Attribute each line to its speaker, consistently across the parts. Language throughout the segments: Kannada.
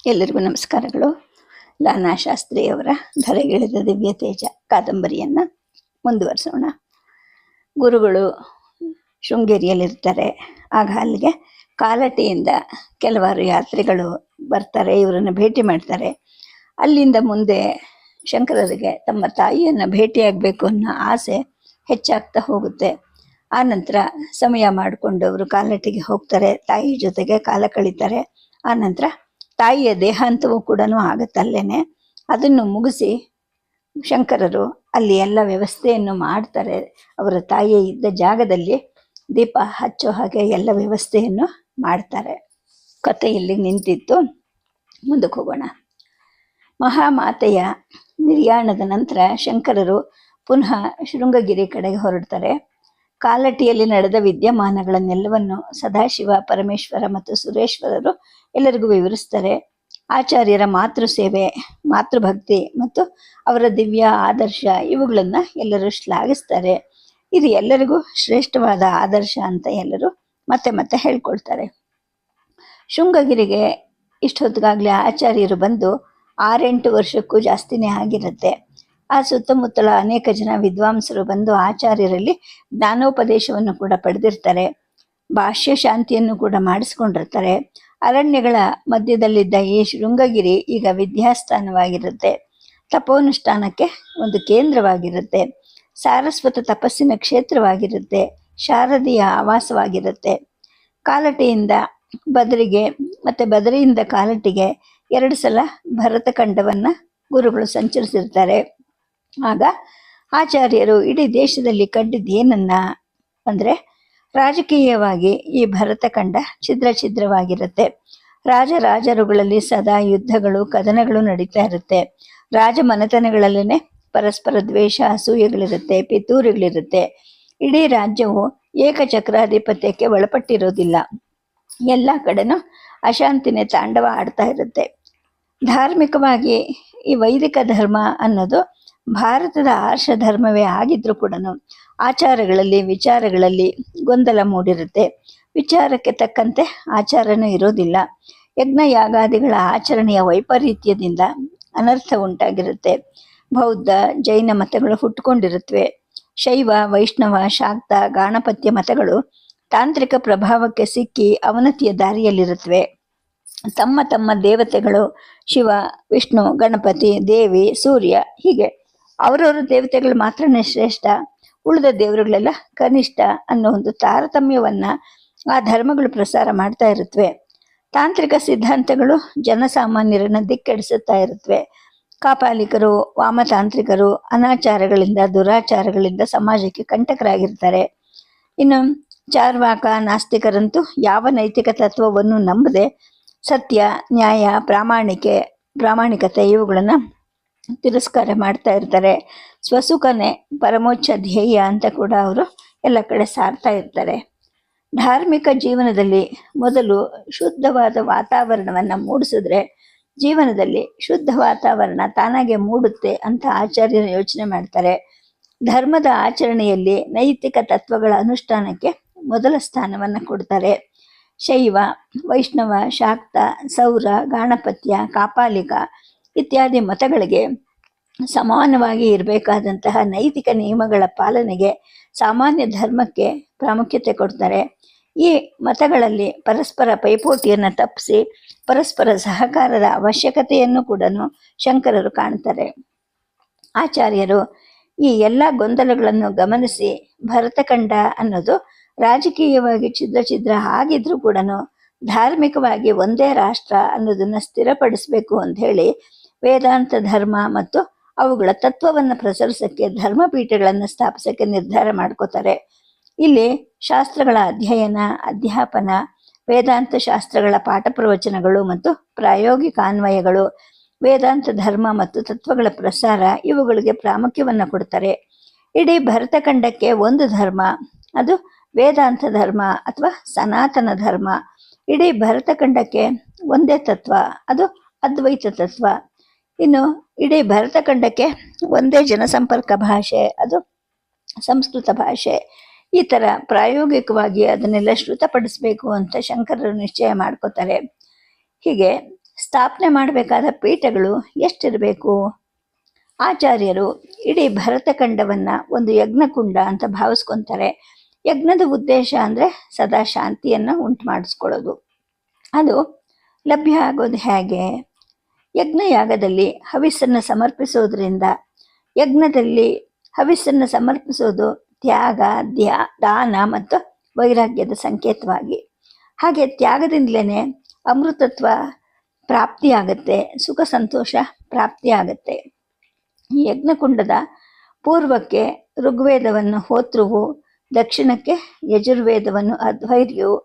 Speaker 1: ಎಲ್ಲರಿಗೂ ನಮಸ್ಕಾರಗಳು. ಲಾನಾ ಶಾಸ್ತ್ರಿಯವರ ಧರೆಗಿಳಿದ ದಿವ್ಯ ತೇಜ ಕಾದಂಬರಿಯನ್ನು ಮುಂದುವರಿಸೋಣ. ಗುರುಗಳು ಶೃಂಗೇರಿಯಲ್ಲಿರ್ತಾರೆ. ಆಗ ಅಲ್ಲಿಗೆ ಕಾಲಟಿಯಿಂದ ಕೆಲವಾರು ಯಾತ್ರಿಗಳು ಬರ್ತಾರೆ, ಇವರನ್ನು ಭೇಟಿ ಮಾಡ್ತಾರೆ. ಅಲ್ಲಿಂದ ಮುಂದೆ ಶಂಕರರಿಗೆ ತಮ್ಮ ತಾಯಿಯನ್ನು ಭೇಟಿಯಾಗಬೇಕು ಅನ್ನೋ ಆಸೆ ಹೆಚ್ಚಾಗ್ತಾ ಹೋಗುತ್ತೆ. ಆ ನಂತರ ಸಮಯ ಮಾಡಿಕೊಂಡು ಅವರು ಕಾಲಟಿಗೆ ಹೋಗ್ತಾರೆ, ತಾಯಿ ಜೊತೆಗೆ ಕಾಲ ಕಳೀತಾರೆ. ಆ ನಂತರ ತಾಯಿಯ ದೇಹಾಂತವೂ ಕೂಡ ಆಗುತ್ತಲ್ಲೇನೆ. ಅದನ್ನು ಮುಗಿಸಿ ಶಂಕರರು ಅಲ್ಲಿ ಎಲ್ಲ ವ್ಯವಸ್ಥೆಯನ್ನು ಮಾಡ್ತಾರೆ. ಅವರ ತಾಯಿ ಇದ್ದ ಜಾಗದಲ್ಲಿ ದೀಪ ಹಚ್ಚೋ ಹಾಗೆ ಎಲ್ಲ ವ್ಯವಸ್ಥೆಯನ್ನು ಮಾಡ್ತಾರೆ. ಕಥೆ ಇಲ್ಲಿ ನಿಂತಿತ್ತು, ಮುಂದಕ್ಕೆ ಹೋಗೋಣ. ಮಹಾಮಾತೆಯ ನಿರ್ಯಾಣದ ನಂತರ ಶಂಕರರು ಪುನಃ ಶೃಂಗಗಿರಿ ಕಡೆಗೆ ಹೊರಡ್ತಾರೆ. ಕಾಲಟಿಯಲ್ಲಿ ನಡೆದ ವಿದ್ಯಮಾನಗಳನ್ನೆಲ್ಲವನ್ನು ಸದಾಶಿವ, ಪರಮೇಶ್ವರ ಮತ್ತು ಸುರೇಶ್ವರರು ಎಲ್ಲರಿಗೂ ವಿವರಿಸ್ತಾರೆ. ಆಚಾರ್ಯರ ಮಾತೃ ಸೇವೆ, ಮಾತೃಭಕ್ತಿ ಮತ್ತು ಅವರ ದಿವ್ಯ ಆದರ್ಶ ಇವುಗಳನ್ನು ಎಲ್ಲರೂ ಶ್ಲಾಘಿಸ್ತಾರೆ. ಇದು ಎಲ್ಲರಿಗೂ ಶ್ರೇಷ್ಠವಾದ ಆದರ್ಶ ಅಂತ ಎಲ್ಲರೂ ಮತ್ತೆ ಮತ್ತೆ ಹೇಳ್ಕೊಳ್ತಾರೆ. ಶೃಂಗಗಿರಿಗೆ ಇಷ್ಟೊತ್ತಿಗಾಗಲೇ ಆಚಾರ್ಯರು ಬಂದು 6-8 ವರ್ಷಕ್ಕೂ ಜಾಸ್ತಿನೇ ಆಗಿರುತ್ತೆ. ಆ ಸುತ್ತಮುತ್ತಲ ಅನೇಕ ಜನ ವಿದ್ವಾಂಸರು ಬಂದು ಆಚಾರ್ಯರಲ್ಲಿ ಜ್ಞಾನೋಪದೇಶವನ್ನು ಕೂಡ ಪಡೆದಿರ್ತಾರೆ. ಭಾಷ್ಯ ಶಾಂತಿಯನ್ನು ಕೂಡ ಮಾಡಿಸ್ಕೊಂಡಿರ್ತಾರೆ. ಅರಣ್ಯಗಳ ಮಧ್ಯದಲ್ಲಿದ್ದ ಈ ಶೃಂಗಗಿರಿ ಈಗ ವಿದ್ಯಾಸ್ಥಾನವಾಗಿರುತ್ತೆ. ತಪೋನುಷ್ಠಾನಕ್ಕೆ ಒಂದು ಕೇಂದ್ರವಾಗಿರುತ್ತೆ. ಸಾರಸ್ವತ ತಪಸ್ಸಿನ ಕ್ಷೇತ್ರವಾಗಿರುತ್ತೆ. ಶಾರದೀಯ ಆವಾಸವಾಗಿರುತ್ತೆ. ಕಾಲಟಿಯಿಂದ ಬದರಿಗೆ ಮತ್ತು ಬದರಿಯಿಂದ ಕಾಲಟಿಗೆ 2 ಸಲ ಭರತಖಂಡವನ್ನು ಗುರುಗಳು ಸಂಚರಿಸಿರ್ತಾರೆ. ಆಗ ಆಚಾರ್ಯರು ಇಡೀ ದೇಶದಲ್ಲಿ ಕಂಡಿದ್ದೇನನ್ನ ಅಂದರೆ, ರಾಜಕೀಯವಾಗಿ ಈ ಭರತಖಂಡ ಛಿದ್ರವಾಗಿರುತ್ತೆ. ರಾಜರುಗಳಲ್ಲಿ ಸದಾ ಯುದ್ಧಗಳು, ಕದನಗಳು ನಡೀತಾ ಇರುತ್ತೆ. ರಾಜಮನೆತನಗಳಲ್ಲೇ ಪರಸ್ಪರ ದ್ವೇಷ, ಅಸೂಯೆಗಳಿರುತ್ತೆ, ಪಿತೂರಿಗಳಿರುತ್ತೆ. ಇಡೀ ರಾಜ್ಯವು ಏಕಚಕ್ರಾಧಿಪತ್ಯಕ್ಕೆ ಒಳಪಟ್ಟಿರೋದಿಲ್ಲ. ಎಲ್ಲ ಕಡೆನೂ ಅಶಾಂತಿನೇ ತಾಂಡವ ಆಡ್ತಾ ಇರುತ್ತೆ. ಧಾರ್ಮಿಕವಾಗಿ ಈ ವೈದಿಕ ಧರ್ಮ ಅನ್ನೋದು ಭಾರತದ ಆರ್ಷ ಧರ್ಮವೇ ಆಗಿದ್ರೂ ಕೂಡ ಆಚಾರಗಳಲ್ಲಿ, ವಿಚಾರಗಳಲ್ಲಿ ಗೊಂದಲ ಮೂಡಿರುತ್ತೆ. ವಿಚಾರಕ್ಕೆ ತಕ್ಕಂತೆ ಆಚಾರನೂ ಇರೋದಿಲ್ಲ. ಯಜ್ಞ ಯಾಗಾದಿಗಳ ಆಚರಣೆಯ ವೈಪರೀತ್ಯದಿಂದ ಅನರ್ಥ ಉಂಟಾಗಿರುತ್ತೆ. ಬೌದ್ಧ, ಜೈನ ಮತಗಳು ಹುಟ್ಟುಕೊಂಡಿರುತ್ತವೆ. ಶೈವ, ವೈಷ್ಣವ, ಶಾಕ್ತ, ಗಾಣಪತ್ಯ ಮತಗಳು ತಾಂತ್ರಿಕ ಪ್ರಭಾವಕ್ಕೆ ಸಿಕ್ಕಿ ಅವನತಿಯ ದಾರಿಯಲ್ಲಿರುತ್ತವೆ. ತಮ್ಮ ತಮ್ಮ ದೇವತೆಗಳು ಶಿವ, ವಿಷ್ಣು, ಗಣಪತಿ, ದೇವಿ, ಸೂರ್ಯ ಹೀಗೆ ಅವರವರ ದೇವತೆಗಳು ಮಾತ್ರನೇ ಶ್ರೇಷ್ಠ, ಉಳಿದ ದೇವರುಗಳೆಲ್ಲ ಕನಿಷ್ಠ ಅನ್ನೋ ಒಂದು ತಾರತಮ್ಯವನ್ನು ಆ ಧರ್ಮಗಳು ಪ್ರಸಾರ ಮಾಡ್ತಾ ಇರುತ್ತವೆ. ತಾಂತ್ರಿಕ ಸಿದ್ಧಾಂತಗಳು ಜನಸಾಮಾನ್ಯರನ್ನು ದಿಕ್ಕೆಡಿಸುತ್ತಾ ಇರುತ್ತವೆ. ಕಾಪಾಲಿಕರು, ವಾಮತಾಂತ್ರಿಕರು ಅನಾಚಾರಗಳಿಂದ, ದುರಾಚಾರಗಳಿಂದ ಸಮಾಜಕ್ಕೆ ಕಂಟಕರಾಗಿರ್ತಾರೆ. ಇನ್ನು ಚಾರ್ವಾಕ, ನಾಸ್ತಿಕರಂತೂ ಯಾವ ನೈತಿಕ ತತ್ವವನ್ನು ನಂಬದೆ ಸತ್ಯ, ನ್ಯಾಯ, ಪ್ರಾಮಾಣಿಕತೆ ಇವುಗಳನ್ನು ತಿರಸ್ಕಾರ ಮಾಡ್ತಾ ಇರ್ತಾರೆ. ಸ್ವಸುಖನೇ ಪರಮೋಚ್ಚ ಧ್ಯೇಯ ಅಂತ ಕೂಡ ಅವರು ಎಲ್ಲ ಕಡೆ ಸಾರ್ತಾ ಇರ್ತಾರೆ. ಧಾರ್ಮಿಕ ಜೀವನದಲ್ಲಿ ಮೊದಲು ಶುದ್ಧವಾದ ವಾತಾವರಣವನ್ನು ಮೂಡಿಸಿದ್ರೆ ಜೀವನದಲ್ಲಿ ಶುದ್ಧ ವಾತಾವರಣ ತಾನಾಗೆ ಮೂಡುತ್ತೆ ಅಂತ ಆಚಾರ್ಯರು ಯೋಚನೆ ಮಾಡ್ತಾರೆ. ಧರ್ಮದ ಆಚರಣೆಯಲ್ಲಿ ನೈತಿಕ ತತ್ವಗಳ ಅನುಷ್ಠಾನಕ್ಕೆ ಮೊದಲ ಸ್ಥಾನವನ್ನು ಕೊಡ್ತಾರೆ. ಶೈವ, ವೈಷ್ಣವ, ಶಾಕ್ತ, ಸೌರ, ಗಾಣಪತ್ಯ, ಕಾಪಾಲಿಕ ಇತ್ಯಾದಿ ಮತಗಳಿಗೆ ಸಮಾನವಾಗಿ ಇರಬೇಕಾದಂತಹ ನೈತಿಕ ನಿಯಮಗಳ ಪಾಲನೆಗೆ, ಸಾಮಾನ್ಯ ಧರ್ಮಕ್ಕೆ ಪ್ರಾಮುಖ್ಯತೆ ಕೊಡ್ತಾರೆ. ಈ ಮತಗಳಲ್ಲಿ ಪರಸ್ಪರ ಪೈಪೋಟಿಯನ್ನು ತಪ್ಪಿಸಿ ಪರಸ್ಪರ ಸಹಕಾರದ ಅವಶ್ಯಕತೆಯನ್ನು ಕೂಡ ಶಂಕರರು ಕಾಣ್ತಾರೆ. ಆಚಾರ್ಯರು ಈ ಎಲ್ಲ ಗೊಂದಲಗಳನ್ನು ಗಮನಿಸಿ ಭರತಖಂಡ ಅನ್ನೋದು ರಾಜಕೀಯವಾಗಿ ಛಿದ್ರ ಆಗಿದ್ರೂ ಕೂಡ ಧಾರ್ಮಿಕವಾಗಿ ಒಂದೇ ರಾಷ್ಟ್ರ ಅನ್ನೋದನ್ನು ಸ್ಥಿರಪಡಿಸಬೇಕು ಅಂತ ಹೇಳಿ ವೇದಾಂತ ಧರ್ಮ ಮತ್ತು ಅವುಗಳ ತತ್ವವನ್ನು ಪ್ರಸರಿಸೋಕ್ಕೆ ಧರ್ಮಪೀಠಗಳನ್ನು ಸ್ಥಾಪಿಸೋಕ್ಕೆ ನಿರ್ಧಾರ ಮಾಡ್ಕೋತಾರೆ. ಇಲ್ಲಿ ಶಾಸ್ತ್ರಗಳ ಅಧ್ಯಯನ, ಅಧ್ಯಾಪನ, ವೇದಾಂತ ಶಾಸ್ತ್ರಗಳ ಪಾಠ ಪ್ರವಚನಗಳು ಮತ್ತು ಪ್ರಾಯೋಗಿಕ ಅನ್ವಯಗಳು, ವೇದಾಂತ ಧರ್ಮ ಮತ್ತು ತತ್ವಗಳ ಪ್ರಸಾರ ಇವುಗಳಿಗೆ ಪ್ರಾಮುಖ್ಯವನ್ನು ಕೊಡ್ತಾರೆ. ಇಡೀ ಭರತಖಂಡಕ್ಕೆ ಒಂದು ಧರ್ಮ, ಅದು ವೇದಾಂತ ಧರ್ಮ ಅಥವಾ ಸನಾತನ ಧರ್ಮ. ಇಡೀ ಭರತಖಂಡಕ್ಕೆ ಒಂದೇ ತತ್ವ, ಅದು ಅದ್ವೈತ ತತ್ವ. ಇನ್ನು ಇಡೀ ಭರತಖಂಡಕ್ಕೆ ಒಂದೇ ಜನಸಂಪರ್ಕ ಭಾಷೆ, ಅದು ಸಂಸ್ಕೃತ ಭಾಷೆ. ಈ ಥರ ಪ್ರಾಯೋಗಿಕವಾಗಿ ಅದನ್ನೆಲ್ಲ ಶ್ರುತಪಡಿಸಬೇಕು ಅಂತ ಶಂಕರರು ನಿಶ್ಚಯ ಮಾಡ್ಕೋತಾರೆ. ಹೀಗೆ ಸ್ಥಾಪನೆ ಮಾಡಬೇಕಾದ ಪೀಠಗಳು ಎಷ್ಟಿರಬೇಕು? ಆಚಾರ್ಯರು ಇಡೀ ಭರತಖಂಡವನ್ನು ಒಂದು ಯಜ್ಞಕುಂಡ ಅಂತ ಭಾವಿಸ್ಕೊತಾರೆ. ಯಜ್ಞದ ಉದ್ದೇಶ ಅಂದರೆ ಸದಾ ಶಾಂತಿಯನ್ನು ಉಂಟು ಮಾಡಿಸ್ಕೊಳ್ಳೋದು. ಅದು ಲಭ್ಯ ಆಗೋದು ಹೇಗೆ? ಯಜ್ಞಯಾಗದಲ್ಲಿ ಹವಿಸ್ಸನ್ನು ಸಮರ್ಪಿಸೋದ್ರಿಂದ, ಯಜ್ಞದಲ್ಲಿ ಹವಿಸ್ಸನ್ನು ಸಮರ್ಪಿಸೋದು ತ್ಯಾಗ, ದಾನ ಮತ್ತು ವೈರಾಗ್ಯದ ಸಂಕೇತವಾಗಿ. ಹಾಗೆ ತ್ಯಾಗದಿಂದಲೇ ಅಮೃತತ್ವ ಪ್ರಾಪ್ತಿಯಾಗತ್ತೆ, ಸುಖ ಸಂತೋಷ ಪ್ರಾಪ್ತಿಯಾಗತ್ತೆ. ಈ ಯಜ್ಞಕುಂಡದ ಪೂರ್ವಕ್ಕೆ ಋಗ್ವೇದವನ್ನು ಹೋತೃವು, ದಕ್ಷಿಣಕ್ಕೆ ಯಜುರ್ವೇದವನ್ನು ಅಧ್ವೈರ್ಯವು,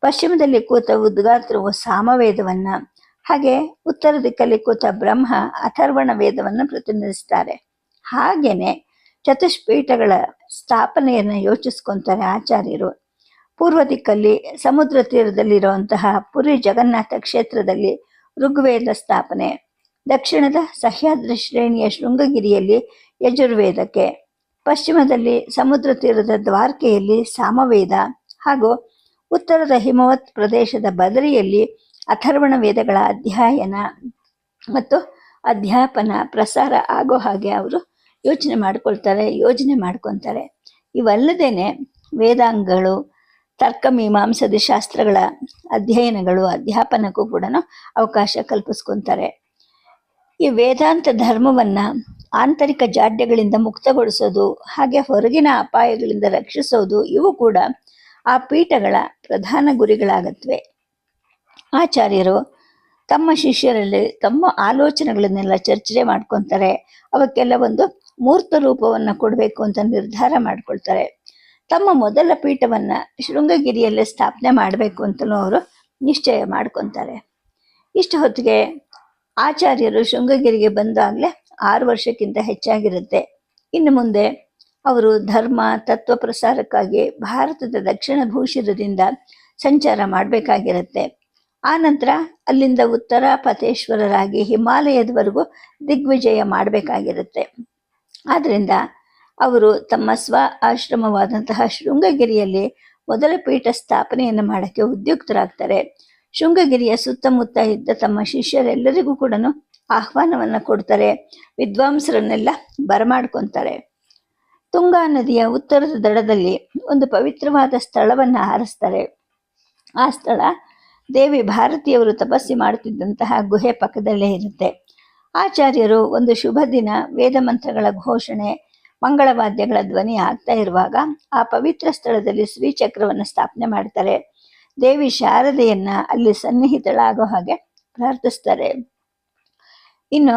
Speaker 1: ಪಶ್ಚಿಮದಲ್ಲಿ ಕೂತ ಉದ್ಗಾತ್ರವು ಸಾಮವೇದವನ್ನು, ಹಾಗೆ ಉತ್ತರ ದಿಕ್ಕಲ್ಲಿ ಕೂತ ಬ್ರಹ್ಮ ಅಥರ್ವಣ ವೇದವನ್ನು ಪ್ರತಿನಿಧಿಸ್ತಾರೆ. ಹಾಗೇನೆ ಚತುಷ್ಪೀಠಗಳ ಸ್ಥಾಪನೆಯನ್ನು ಯೋಚಿಸ್ಕೊತಾರೆ ಆಚಾರ್ಯರು. ಪೂರ್ವ ದಿಕ್ಕಲ್ಲಿ ಸಮುದ್ರ ತೀರದಲ್ಲಿರುವಂತಹ ಪುರಿ ಜಗನ್ನಾಥ ಕ್ಷೇತ್ರದಲ್ಲಿ ಋಗ್ವೇದ ಸ್ಥಾಪನೆ, ದಕ್ಷಿಣದ ಸಹ್ಯಾದ್ರಿ ಶ್ರೇಣಿಯ ಶೃಂಗಗಿರಿಯಲ್ಲಿ ಯಜುರ್ವೇದಕ್ಕೆ, ಪಶ್ಚಿಮದಲ್ಲಿ ಸಮುದ್ರ ತೀರದ ದ್ವಾರಕೆಯಲ್ಲಿ ಸಾಮವೇದ, ಹಾಗೂ ಉತ್ತರದ ಹಿಮವತ್ ಪ್ರದೇಶದ ಬದರಿಯಲ್ಲಿ ಅಥರ್ವಣ ವೇದಗಳ ಅಧ್ಯಯನ ಮತ್ತು ಅಧ್ಯಾಪನ ಪ್ರಸಾರ ಆಗೋ ಹಾಗೆ ಅವರು ಯೋಜನೆ ಮಾಡ್ಕೊತಾರೆ. ಇವಲ್ಲದೇನೆ ವೇದಾಂಗಗಳು, ತರ್ಕ ಮೀಮಾಂಸದ ಶಾಸ್ತ್ರಗಳ ಅಧ್ಯಯನಗಳು, ಅಧ್ಯಾಪನಕ್ಕೂ ಕೂಡ ಅವಕಾಶ ಕಲ್ಪಿಸ್ಕೊತಾರೆ. ಈ ವೇದಾಂತ ಧರ್ಮವನ್ನು ಆಂತರಿಕ ಜಾಡ್ಯಗಳಿಂದ ಮುಕ್ತಗೊಳಿಸೋದು, ಹಾಗೆ ಹೊರಗಿನ ಅಪಾಯಗಳಿಂದ ರಕ್ಷಿಸೋದು, ಇವು ಕೂಡ ಆ ಪೀಠಗಳ ಪ್ರಧಾನ ಗುರಿಗಳಾಗತ್ವೆ. ಆಚಾರ್ಯರು ತಮ್ಮ ಶಿಷ್ಯರಲ್ಲಿ ತಮ್ಮ ಆಲೋಚನೆಗಳನ್ನೆಲ್ಲ ಚರ್ಚೆ ಮಾಡ್ಕೊತಾರೆ. ಅವಕ್ಕೆಲ್ಲ ಒಂದು ಮೂರ್ತ ರೂಪವನ್ನು ಕೊಡಬೇಕು ಅಂತ ನಿರ್ಧಾರ ಮಾಡ್ಕೊಳ್ತಾರೆ. ತಮ್ಮ ಮೊದಲ ಪೀಠವನ್ನು ಶೃಂಗಗಿರಿಯಲ್ಲೇ ಸ್ಥಾಪನೆ ಮಾಡಬೇಕು ಅಂತಲೂ ಅವರು ನಿಶ್ಚಯ ಮಾಡ್ಕೊತಾರೆ. ಇಷ್ಟು ಹೊತ್ತಿಗೆ ಆಚಾರ್ಯರು ಶೃಂಗಗಿರಿಗೆ ಬಂದಾಗಲೇ 6 ವರ್ಷಕ್ಕಿಂತ ಹೆಚ್ಚಾಗಿರುತ್ತೆ. ಇನ್ನು ಮುಂದೆ ಅವರು ಧರ್ಮ ತತ್ವ ಪ್ರಸಾರಕ್ಕಾಗಿ ಭಾರತದ ದಕ್ಷಿಣ ಭೂಶಿರದಿಂದ ಸಂಚಾರ ಮಾಡಬೇಕಾಗಿರುತ್ತೆ. ಆ ನಂತರ ಅಲ್ಲಿಂದ ಉತ್ತರ ಪಥೇಶ್ವರರಾಗಿ ಹಿಮಾಲಯದವರೆಗೂ ದಿಗ್ವಿಜಯ ಮಾಡಬೇಕಾಗಿರುತ್ತೆ. ಆದ್ದರಿಂದ ಅವರು ತಮ್ಮ ಸ್ವ ಆಶ್ರಮವಾದಂತಹ ಶೃಂಗಗಿರಿಯಲ್ಲಿ ಮೊದಲ ಪೀಠ ಸ್ಥಾಪನೆಯನ್ನು ಮಾಡೋಕ್ಕೆ ಉದ್ಯುಕ್ತರಾಗ್ತಾರೆ. ಶೃಂಗಗಿರಿಯ ಸುತ್ತಮುತ್ತ ಇದ್ದ ತಮ್ಮ ಶಿಷ್ಯರೆಲ್ಲರಿಗೂ ಕೂಡ ಆಹ್ವಾನವನ್ನು ಕೊಡ್ತಾರೆ. ವಿದ್ವಾಂಸರನ್ನೆಲ್ಲ ಬರಮಾಡ್ಕೊತಾರೆ. ತುಂಗಾ ನದಿಯ ಉತ್ತರದ ದಡದಲ್ಲಿ ಒಂದು ಪವಿತ್ರವಾದ ಸ್ಥಳವನ್ನು ಆರಿಸ್ತಾರೆ. ಆ ಸ್ಥಳ ದೇವಿ ಭಾರತಿಯವರು ತಪಸ್ಸಿ ಮಾಡುತ್ತಿದ್ದಂತಹ ಗುಹೆ ಪಕ್ಕದಲ್ಲೇ ಇರುತ್ತೆ. ಆಚಾರ್ಯರು ಒಂದು ಶುಭ ದಿನ ವೇದ ಮಂತ್ರಗಳ ಘೋಷಣೆ, ಮಂಗಳವಾದ್ಯಗಳ ಧ್ವನಿ ಆಗ್ತಾ ಇರುವಾಗ ಆ ಪವಿತ್ರ ಸ್ಥಳದಲ್ಲಿ ಶ್ರೀಚಕ್ರವನ್ನು ಸ್ಥಾಪನೆ ಮಾಡ್ತಾರೆ. ದೇವಿ ಶಾರದೆಯನ್ನ ಅಲ್ಲಿ ಸನ್ನಿಹಿತಳಾಗೋ ಹಾಗೆ ಪ್ರಾರ್ಥಿಸ್ತಾರೆ. ಇನ್ನು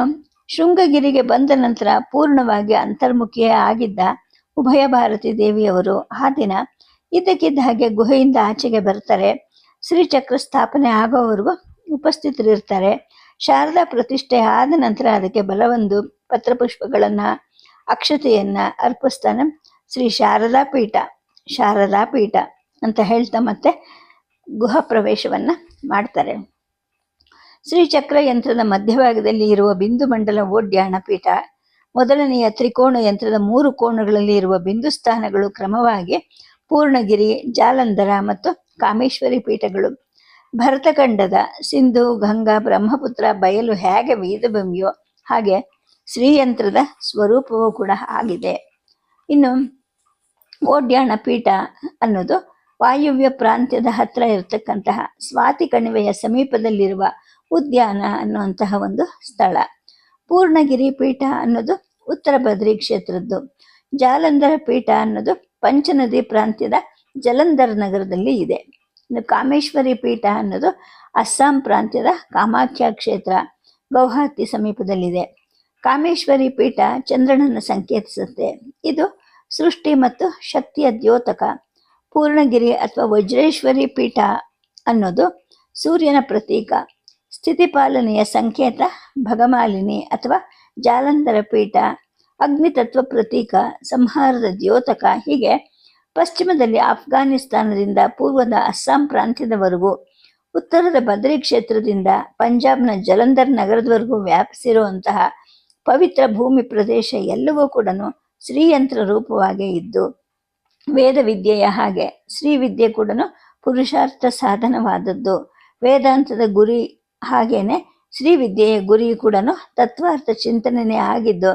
Speaker 1: ಶೃಂಗಗಿರಿಗೆ ಬಂದ ನಂತರ ಪೂರ್ಣವಾಗಿ ಅಂತರ್ಮುಖಿಯೇ ಆಗಿದ್ದ ಉಭಯ ಭಾರತಿ ದೇವಿಯವರು ಆ ದಿನ ಇದ್ದಕ್ಕಿದ್ದ ಹಾಗೆ ಗುಹೆಯಿಂದ ಆಚೆಗೆ ಬರ್ತಾರೆ. ಶ್ರೀಚಕ್ರ ಸ್ಥಾಪನೆ ಆಗೋವರೆಗೂ ಉಪಸ್ಥಿತರಿರ್ತಾರೆ. ಶಾರದಾ ಪ್ರತಿಷ್ಠೆ ಆದ ನಂತರ ಅದಕ್ಕೆ ಬಲವೊಂದು ಪತ್ರಪುಷ್ಪಗಳನ್ನು, ಅಕ್ಷತೆಯನ್ನು ಅರ್ಪಿಸ್ತಾನೆ. ಶ್ರೀ ಶಾರದಾ ಪೀಠ ಅಂತ ಹೇಳ್ತಾ ಮತ್ತೆ ಗುಹಾ ಪ್ರವೇಶವನ್ನು ಮಾಡ್ತಾರೆ. ಶ್ರೀಚಕ್ರ ಯಂತ್ರದ ಮಧ್ಯಭಾಗದಲ್ಲಿ ಇರುವ ಬಿಂದು ಮಂಡಲ ಓಡ್ಯಾಣ ಪೀಠ, ಮೊದಲನೆಯ ತ್ರಿಕೋಣ ಯಂತ್ರದ 3 ಕೋಣಗಳಲ್ಲಿ ಇರುವ ಬಿಂದು ಸ್ಥಾನಗಳು ಕ್ರಮವಾಗಿ ಪೂರ್ಣಗಿರಿ, ಜಾಲಂಧರ ಮತ್ತು ಕಾಮೇಶ್ವರಿ ಪೀಠಗಳು. ಭರತಖಂಡದ ಸಿಂಧು, ಗಂಗಾ, ಬ್ರಹ್ಮಪುತ್ರ, ಬಯಲು ಹೇಗೆ ವೇದಭೂಮಿಯೋ ಹಾಗೆ ಶ್ರೀಯಂತ್ರದ ಸ್ವರೂಪವೂ ಕೂಡ ಆಗಿದೆ. ಇನ್ನು ಓಡ್ಯಾಣ ಪೀಠ ಅನ್ನೋದು ವಾಯುವ್ಯ ಪ್ರಾಂತ್ಯದ ಹತ್ರ ಇರತಕ್ಕಂತಹ ಸ್ವಾತಿ ಕಣಿವೆಯ ಸಮೀಪದಲ್ಲಿರುವ ಉದ್ಯಾನ ಅನ್ನುವಂತಹ ಒಂದು ಸ್ಥಳ. ಪೂರ್ಣಗಿರಿ ಪೀಠ ಅನ್ನೋದು ಉತ್ತರ ಬದ್ರಿ ಕ್ಷೇತ್ರದ್ದು. ಜಾಲಂಧರ ಪೀಠ ಅನ್ನೋದು ಪಂಚನದಿ ಪ್ರಾಂತ್ಯದ ಜಲಂಧರ್ ನಗರದಲ್ಲಿ ಇದೆ. ಇನ್ನು ಕಾಮೇಶ್ವರಿ ಪೀಠ ಅನ್ನೋದು ಅಸ್ಸಾಂ ಪ್ರಾಂತ್ಯದ ಕಾಮಾಖ್ಯ ಕ್ಷೇತ್ರ, ಗೌಹಾತಿ ಸಮೀಪದಲ್ಲಿದೆ. ಕಾಮೇಶ್ವರಿ ಪೀಠ ಚಂದ್ರನನ್ನು ಸಂಕೇತಿಸುತ್ತೆ. ಇದು ಸೃಷ್ಟಿ ಮತ್ತು ಶಕ್ತಿಯ ದ್ಯೋತಕ. ಪೂರ್ಣಗಿರಿ ಅಥವಾ ವಜ್ರೇಶ್ವರಿ ಪೀಠ ಅನ್ನೋದು ಸೂರ್ಯನ ಪ್ರತೀಕ, ಸ್ಥಿತಿಪಾಲನೆಯ ಸಂಕೇತ. ಭಗಮಾಲಿನಿ ಅಥವಾ ಜಾಲಂಧರ ಪೀಠ ಅಗ್ನಿತತ್ವ ಪ್ರತೀಕ, ಸಂಹಾರದ ದ್ಯೋತಕ. ಹೀಗೆ ಪಶ್ಚಿಮದಲ್ಲಿ ಅಫ್ಘಾನಿಸ್ತಾನದಿಂದ ಪೂರ್ವದ ಅಸ್ಸಾಂ ಪ್ರಾಂತ್ಯದವರೆಗೂ, ಉತ್ತರದ ಬದ್ರಿ ಕ್ಷೇತ್ರದಿಂದ ಪಂಜಾಬ್ನ ಜಲಂಧರ್ ನಗರದವರೆಗೂ ವ್ಯಾಪಿಸಿರುವಂತಹ ಪವಿತ್ರ ಭೂಮಿ ಪ್ರದೇಶ ಎಲ್ಲವೂ ಕೂಡ ಶ್ರೀಯಂತ್ರ ರೂಪವಾಗೇ ಇದ್ದು, ವೇದ ವಿದ್ಯೆಯ ಹಾಗೆ ಶ್ರೀವಿದ್ಯೆ ಕೂಡ ಪುರುಷಾರ್ಥ ಸಾಧನವಾದದ್ದು. ವೇದಾಂತದ ಗುರಿ ಹಾಗೇನೆ ಶ್ರೀವಿದ್ಯೆಯ ಗುರಿ ಕೂಡ ತತ್ವಾರ್ಥ ಚಿಂತನೆಯೇ ಆಗಿದ್ದು,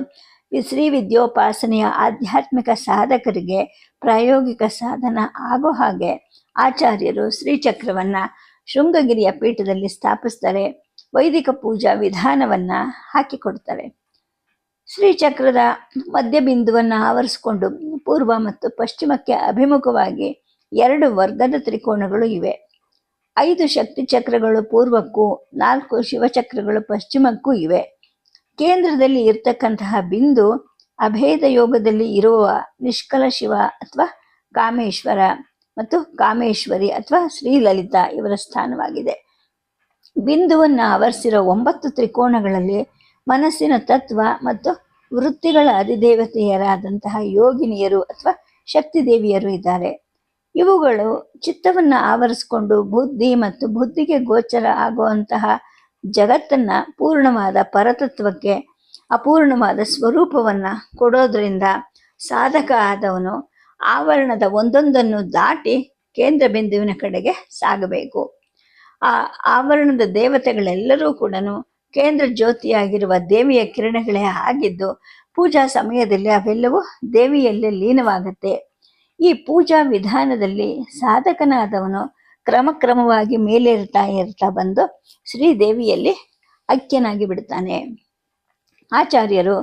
Speaker 1: ಈ ಶ್ರೀ ವಿದ್ಯೋಪಾಸನೆಯ ಆಧ್ಯಾತ್ಮಿಕ ಸಾಧಕರಿಗೆ ಪ್ರಾಯೋಗಿಕ ಸಾಧನ ಆಗೋ ಹಾಗೆ ಆಚಾರ್ಯರು ಶ್ರೀಚಕ್ರವನ್ನು ಶೃಂಗಗಿರಿಯ ಪೀಠದಲ್ಲಿ ಸ್ಥಾಪಿಸ್ತಾರೆ. ವೈದಿಕ ಪೂಜಾ ವಿಧಾನವನ್ನು ಹಾಕಿಕೊಡ್ತಾರೆ. ಶ್ರೀಚಕ್ರದ ಮಧ್ಯಬಿಂದುವನ್ನು ಆವರಿಸಿಕೊಂಡು ಪೂರ್ವ ಮತ್ತು ಪಶ್ಚಿಮಕ್ಕೆ ಅಭಿಮುಖವಾಗಿ 2 ವರ್ಗದ ತ್ರಿಕೋನಗಳು ಇವೆ. 5 ಶಕ್ತಿ ಚಕ್ರಗಳು ಪೂರ್ವಕ್ಕೂ 4 ಶಿವಚಕ್ರಗಳು ಪಶ್ಚಿಮಕ್ಕೂ ಇವೆ. ಕೇಂದ್ರದಲ್ಲಿ ಇರ್ತಕ್ಕಂತಹ ಬಿಂದು ಅಭೇದ ಯೋಗದಲ್ಲಿ ಇರುವ ನಿಷ್ಕಲ ಶಿವ ಅಥವಾ ಕಾಮೇಶ್ವರ ಮತ್ತು ಕಾಮೇಶ್ವರಿ ಅಥವಾ ಶ್ರೀಲಲಿತಾ ಇವರ ಸ್ಥಾನವಾಗಿದೆ. ಬಿಂದುವನ್ನು ಆವರಿಸಿರೋ 9 ತ್ರಿಕೋನಗಳಲ್ಲಿ ಮನಸ್ಸಿನ ತತ್ವ ಮತ್ತು ವೃತ್ತಿಗಳ ಅಧಿದೇವತೆಯರಾದಂತಹ ಯೋಗಿನಿಯರು ಅಥವಾ ಶಕ್ತಿ ದೇವಿಯರು ಇದ್ದಾರೆ. ಇವುಗಳು ಚಿತ್ತವನ್ನು ಆವರಿಸಿಕೊಂಡು ಬುದ್ಧಿ ಮತ್ತು ಬುದ್ಧಿಗೆ ಗೋಚರ ಆಗುವಂತಹ ಜಗತ್ತನ್ನು ಪೂರ್ಣವಾದ ಪರತತ್ವಕ್ಕೆ ಅಪೂರ್ಣವಾದ ಸ್ವರೂಪವನ್ನು ಕೊಡೋದ್ರಿಂದ ಸಾಧಕ ಆದವನು ಆವರಣದ ಒಂದೊಂದನ್ನು ದಾಟಿ ಕೇಂದ್ರ ಬಿಂದುವಿನ ಕಡೆಗೆ ಸಾಗಬೇಕು. ಆ ಆವರಣದ ದೇವತೆಗಳೆಲ್ಲರೂ ಕೂಡ ಕೇಂದ್ರ ಜ್ಯೋತಿಯಾಗಿರುವ ದೇವಿಯ ಕಿರಣಗಳೇ ಆಗಿದ್ದು, ಪೂಜಾ ಸಮಯದಲ್ಲಿ ಅವೆಲ್ಲವೂ ದೇವಿಯಲ್ಲೇ ಲೀನವಾಗುತ್ತೆ. ಈ ಪೂಜಾ ವಿಧಾನದಲ್ಲಿ ಸಾಧಕನಾದವನು ಕ್ರಮಕ್ರಮವಾಗಿ ಮೇಲೇರ್ತಾ ಬಂದು ಶ್ರೀದೇವಿಯಲ್ಲಿ ಐಕ್ಯನಾಗಿ ಬಿಡ್ತಾನೆ. ಆಚಾರ್ಯರು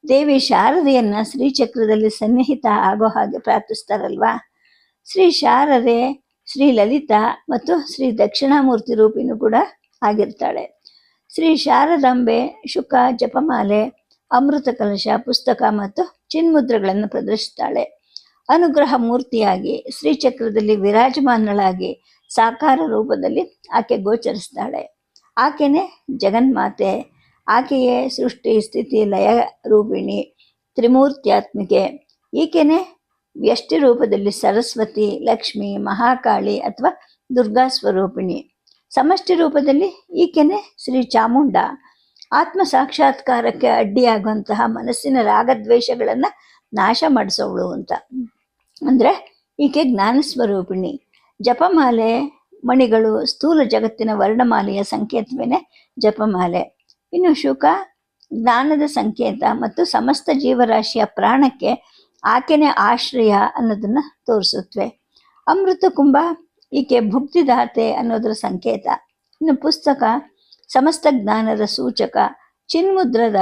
Speaker 1: ದೇವಿ ಶಾರದೆಯನ್ನು ಶ್ರೀಚಕ್ರದಲ್ಲಿ ಸನ್ನಿಹಿತ ಆಗೋ ಹಾಗೆ ಪ್ರಾರ್ಥಿಸ್ತಾರಲ್ವಾ. ಶ್ರೀ ಶಾರದೆ ಶ್ರೀ ಲಲಿತಾ ಮತ್ತು ಶ್ರೀ ದಕ್ಷಿಣಾಮೂರ್ತಿ ರೂಪಿನೂ ಕೂಡ ಆಗಿರ್ತಾಳೆ. ಶ್ರೀ ಶಾರದಾಂಬೆ ಶುಕ, ಜಪಮಾಲೆ, ಅಮೃತ ಕಲಶ, ಪುಸ್ತಕ ಮತ್ತು ಚಿನ್ಮುದ್ರೆಗಳನ್ನು ಪ್ರದರ್ಶಿಸ್ತಾಳೆ. ಅನುಗ್ರಹ ಮೂರ್ತಿಯಾಗಿ ಶ್ರೀಚಕ್ರದಲ್ಲಿ ವಿರಾಜಮಾನಳಾಗಿ ಸಾಕಾರ ರೂಪದಲ್ಲಿ ಆಕೆ ಗೋಚರಿಸ್ತಾಳೆ. ಆಕೆನೇ ಜಗನ್ಮಾತೆ. ಆಕೆಯೇ ಸೃಷ್ಟಿ ಸ್ಥಿತಿ ಲಯ ರೂಪಿಣಿ, ತ್ರಿಮೂರ್ತ್ಯಾತ್ಮಿಕೆ. ಈಕೆನೇ ವ್ಯಷ್ಟಿ ರೂಪದಲ್ಲಿ ಸರಸ್ವತಿ, ಲಕ್ಷ್ಮಿ, ಮಹಾಕಾಳಿ ಅಥವಾ ದುರ್ಗಾ ಸ್ವರೂಪಿಣಿ. ಸಮಷ್ಟಿ ರೂಪದಲ್ಲಿ ಈಕೆನೇ ಶ್ರೀ ಚಾಮುಂಡ. ಆತ್ಮ ಸಾಕ್ಷಾತ್ಕಾರಕ್ಕೆ ಅಡ್ಡಿಯಾಗುವಂತಹ ಮನಸ್ಸಿನ ರಾಗದ್ವೇಷಗಳನ್ನು ನಾಶ ಮಾಡಿಸೋವಳು ಅಂತ. ಅಂದರೆ ಈಕೆ ಜ್ಞಾನ ಸ್ವರೂಪಿಣಿ. ಜಪಮಾಲೆ ಮಣಿಗಳು ಸ್ಥೂಲ ಜಗತ್ತಿನ ವರ್ಣಮಾಲೆಯ ಸಂಕೇತವೇನೆ ಜಪಮಾಲೆ. ಇನ್ನು ಶುಕ ಜ್ಞಾನದ ಸಂಕೇತ ಮತ್ತು ಸಮಸ್ತ ಜೀವರಾಶಿಯ ಪ್ರಾಣಕ್ಕೆ ಆಕೆನೇ ಆಶ್ರಯ ಅನ್ನೋದನ್ನು ತೋರಿಸುತ್ತವೆ. ಅಮೃತ ಕುಂಭ ಈಕೆ ಭುಕ್ತಿದಾತೆ ಅನ್ನೋದರ ಸಂಕೇತ. ಇನ್ನು ಪುಸ್ತಕ ಸಮಸ್ತ ಜ್ಞಾನದ ಸೂಚಕ. ಚಿನ್ಮುದ್ರದ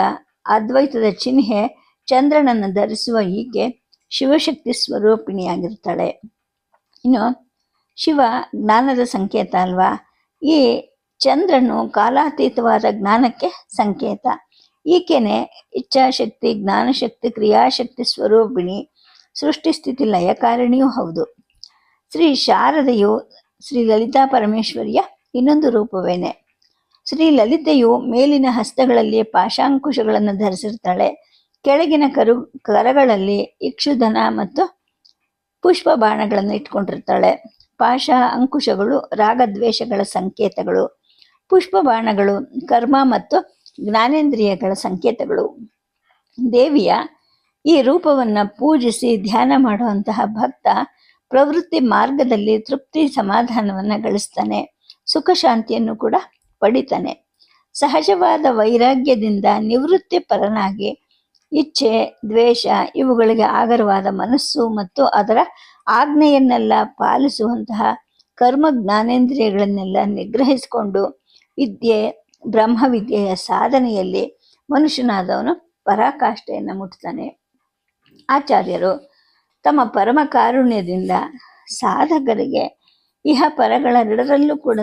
Speaker 1: ಅದ್ವೈತದ ಚಿಹ್ನೆ. ಚಂದ್ರನನ್ನು ಧರಿಸುವ ಈಕೆ ಶಿವಶಕ್ತಿ ಸ್ವರೂಪಿಣಿಯಾಗಿರ್ತಾಳೆ. ಇನ್ನು ಶಿವ ಜ್ಞಾನದ ಸಂಕೇತ ಅಲ್ವಾ. ಈ ಚಂದ್ರನು ಕಾಲಾತೀತವಾದ ಜ್ಞಾನಕ್ಕೆ ಸಂಕೇತ. ಈಕೆನೆ ಇಚ್ಛಾಶಕ್ತಿ, ಜ್ಞಾನಶಕ್ತಿ, ಕ್ರಿಯಾಶಕ್ತಿ ಸ್ವರೂಪಿಣಿ, ಸೃಷ್ಟಿಸ್ಥಿತಿ ಲಯಕಾರಿಣಿಯೂ ಹೌದು. ಶ್ರೀ ಶಾರದೆಯು ಶ್ರೀ ಲಲಿತಾ ಪರಮೇಶ್ವರಿಯ ಇನ್ನೊಂದು ರೂಪವೇನೆ. ಶ್ರೀ ಲಲಿತೆಯು ಮೇಲಿನ ಹಸ್ತಗಳಲ್ಲಿ ಪಾಶಾಂಕುಶಗಳನ್ನು ಧರಿಸಿರ್ತಾಳೆ. ಕೆಳಗಿನ ಕರಗಳಲ್ಲಿ ಇಕ್ಷುಧನ ಮತ್ತು ಪುಷ್ಪ ಬಾಣಗಳನ್ನು ಇಟ್ಕೊಂಡಿರ್ತಾಳೆ. ಪಾಶ ಅಂಕುಶಗಳು ರಾಗದ್ವೇಷಗಳ ಸಂಕೇತಗಳು. ಪುಷ್ಪ ಬಾಣಗಳು ಕರ್ಮ ಮತ್ತು ಜ್ಞಾನೇಂದ್ರಿಯಗಳ ಸಂಕೇತಗಳು. ದೇವಿಯ ಈ ರೂಪವನ್ನು ಪೂಜಿಸಿ ಧ್ಯಾನ ಮಾಡುವಂತಹ ಭಕ್ತ ಪ್ರವೃತ್ತಿ ಮಾರ್ಗದಲ್ಲಿ ತೃಪ್ತಿ ಸಮಾಧಾನವನ್ನು ಗಳಿಸ್ತಾನೆ. ಸುಖ ಶಾಂತಿಯನ್ನು ಕೂಡ ಪಡಿತಾನೆ. ಸಹಜವಾದ ವೈರಾಗ್ಯದಿಂದ ನಿವೃತ್ತಿ ಪರನಾಗಿ ಇಚ್ಛೆ, ದ್ವೇಷ ಇವುಗಳಿಗೆ ಆಗರವಾದ ಮನಸ್ಸು ಮತ್ತು ಅದರ ಆಜ್ಞೆಯನ್ನೆಲ್ಲ ಪಾಲಿಸುವಂತಹ ಕರ್ಮ ಜ್ಞಾನೇಂದ್ರಿಯಗಳನ್ನೆಲ್ಲ ನಿಗ್ರಹಿಸಿಕೊಂಡು ವಿದ್ಯೆ, ಬ್ರಹ್ಮವಿದ್ಯೆಯ ಸಾಧನೆಯಲ್ಲಿ ಮನುಷ್ಯನಾದವನು ಪರಾಕಾಷ್ಠೆಯನ್ನು ಮುಟ್ತಾನೆ. ಆಚಾರ್ಯರು ತಮ್ಮ ಪರಮ ಕಾರುಣ್ಯದಿಂದ ಸಾಧಕರಿಗೆ ಇಹ ಪರಗಳೆರಡರಲ್ಲೂ ಕೂಡ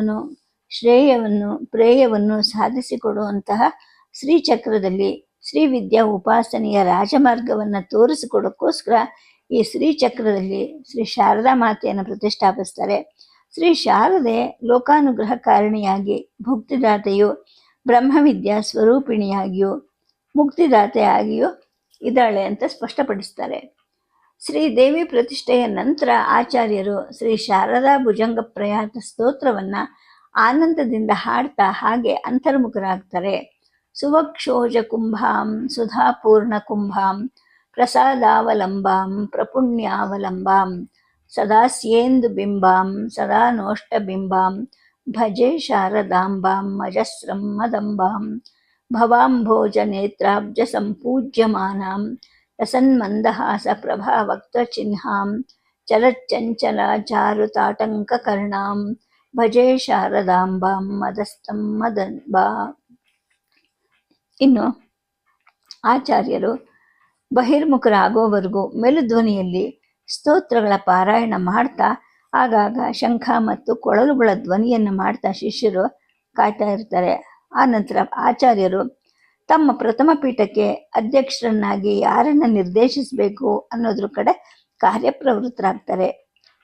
Speaker 1: ಶ್ರೇಯವನ್ನು ಪ್ರೇಯವನ್ನು ಸಾಧಿಸಿಕೊಡುವಂತಹ ಶ್ರೀಚಕ್ರದಲ್ಲಿ ಶ್ರೀ ವಿದ್ಯಾ ಉಪಾಸನೆಯ ರಾಜಮಾರ್ಗವನ್ನು ತೋರಿಸಿಕೊಡೋಕ್ಕೋಸ್ಕರ ಈ ಶ್ರೀಚಕ್ರದಲ್ಲಿ ಶ್ರೀ ಶಾರದಾ ಮಾತೆಯನ್ನು ಪ್ರತಿಷ್ಠಾಪಿಸ್ತಾರೆ. ಶ್ರೀ ಶಾರದೆ ಲೋಕಾನುಗ್ರಹ ಕಾರಣಿಯಾಗಿ ಭುಕ್ತಿದಾತೆಯು ಬ್ರಹ್ಮವಿದ್ಯಾ ಸ್ವರೂಪಿಣಿಯಾಗಿಯೂ ಮುಕ್ತಿದಾತೆಯಾಗಿಯೂ ಇದ್ದಾಳೆ ಅಂತ ಸ್ಪಷ್ಟಪಡಿಸ್ತಾರೆ. ಶ್ರೀದೇವಿ ಪ್ರತಿಷ್ಠೆಯ ನಂತರ ಆಚಾರ್ಯರು ಶ್ರೀ ಶಾರದಾ ಭುಜಂಗ ಪ್ರಯಾತ ಸ್ತೋತ್ರವನ್ನು ಆನಂದದಿಂದ ಹಾಡ್ತಾ ಹಾಗೆ ಅಂತರ್ಮುಖರಾಗ್ತಾರೆ. ಸುವಕ್ಷೋಜ ಕುಂಭಾಂ ಸುಧಾಪೂರ್ಣ ಕುಂಭಾಂ ಪ್ರಸಾದಾವಲಂಬಾಂ ಪ್ರಪುಣ್ಯಾವಲಂಬಾಂ ಸದಾಸ್ಯೇಂದು ಬಿಂಬಾಂ ಸದಾ ನೋಷ್ಟ ಬಿಂಬಾಂ ಭಜೆ ಶಾರದಾಂಬಾಂ ಮಜಸ್ರಂ ಮದಂಬಾಂ ಭವಾಂಭೋಜ ನೇತ್ರಾಬ್ಜ ಸಂಪೂಜ್ಯಮಾನಾಂ ರಸನ್ಮಂದಹಾಸ ಪ್ರಭಾ ವಕ್ತಚಿಹ್ನಾಂ ಚಲಚ್ಚಂಚಲ ಚಾರುತಾಟಂಕಕರ್ಣಾಂ ಭಜೆ ಶಾರದಾಂಬಾಂ ಮದಸ್ತಂ ಮದಂಬಾ. ಇನ್ನು ಆಚಾರ್ಯರು ಬಹಿರ್ಮುಖರಾಗೋವರೆಗೂ ಮೆಲುಧ್ವನಿಯಲ್ಲಿ ಸ್ತೋತ್ರಗಳ ಪಾರಾಯಣ ಮಾಡ್ತಾ ಆಗಾಗ ಶಂಖ ಮತ್ತು ಕೊಳಲುಗಳ ಧ್ವನಿಯನ್ನು ಮಾಡ್ತಾ ಶಿಷ್ಯರು ಕಾಯ್ತಾ ಇರ್ತಾರೆ. ಆ ನಂತರ ಆಚಾರ್ಯರು ತಮ್ಮ ಪ್ರಥಮ ಪೀಠಕ್ಕೆ ಅಧ್ಯಕ್ಷರನ್ನಾಗಿ ಯಾರನ್ನ ನಿರ್ದೇಶಿಸಬೇಕು ಅನ್ನೋದ್ರ ಕಡೆ ಕಾರ್ಯಪ್ರವೃತ್ತರಾಗ್ತಾರೆ.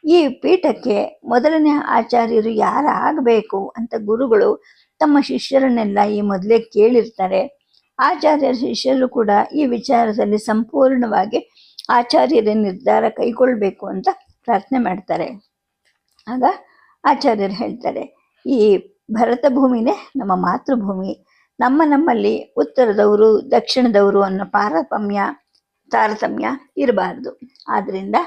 Speaker 1: ಈ ಪೀಠಕ್ಕೆ ಮೊದಲನೇ ಆಚಾರ್ಯರು ಯಾರಾಗಬೇಕು ಅಂತ ಗುರುಗಳು ತಮ್ಮ ಶಿಷ್ಯರನ್ನೆಲ್ಲ ಈ ಮೊದಲೇ ಕೇಳಿರ್ತಾರೆ. ಆಚಾರ್ಯರ ಶಿಷ್ಯರು ಕೂಡ ಈ ವಿಚಾರದಲ್ಲಿ ಸಂಪೂರ್ಣವಾಗಿ ಆಚಾರ್ಯರ ನಿರ್ಧಾರ ಕೈಗೊಳ್ಬೇಕು ಅಂತ ಪ್ರಾರ್ಥನೆ ಮಾಡ್ತಾರೆ. ಆಗ ಆಚಾರ್ಯರು ಹೇಳ್ತಾರೆ, ಈ ಭರತ ಭೂಮಿನೇ ನಮ್ಮ ಮಾತೃಭೂಮಿ. ನಮ್ಮಲ್ಲಿ ಉತ್ತರದವರು ದಕ್ಷಿಣದವರು ಅನ್ನೋ ತಾರತಮ್ಯ ಇರಬಾರ್ದು. ಆದ್ದರಿಂದ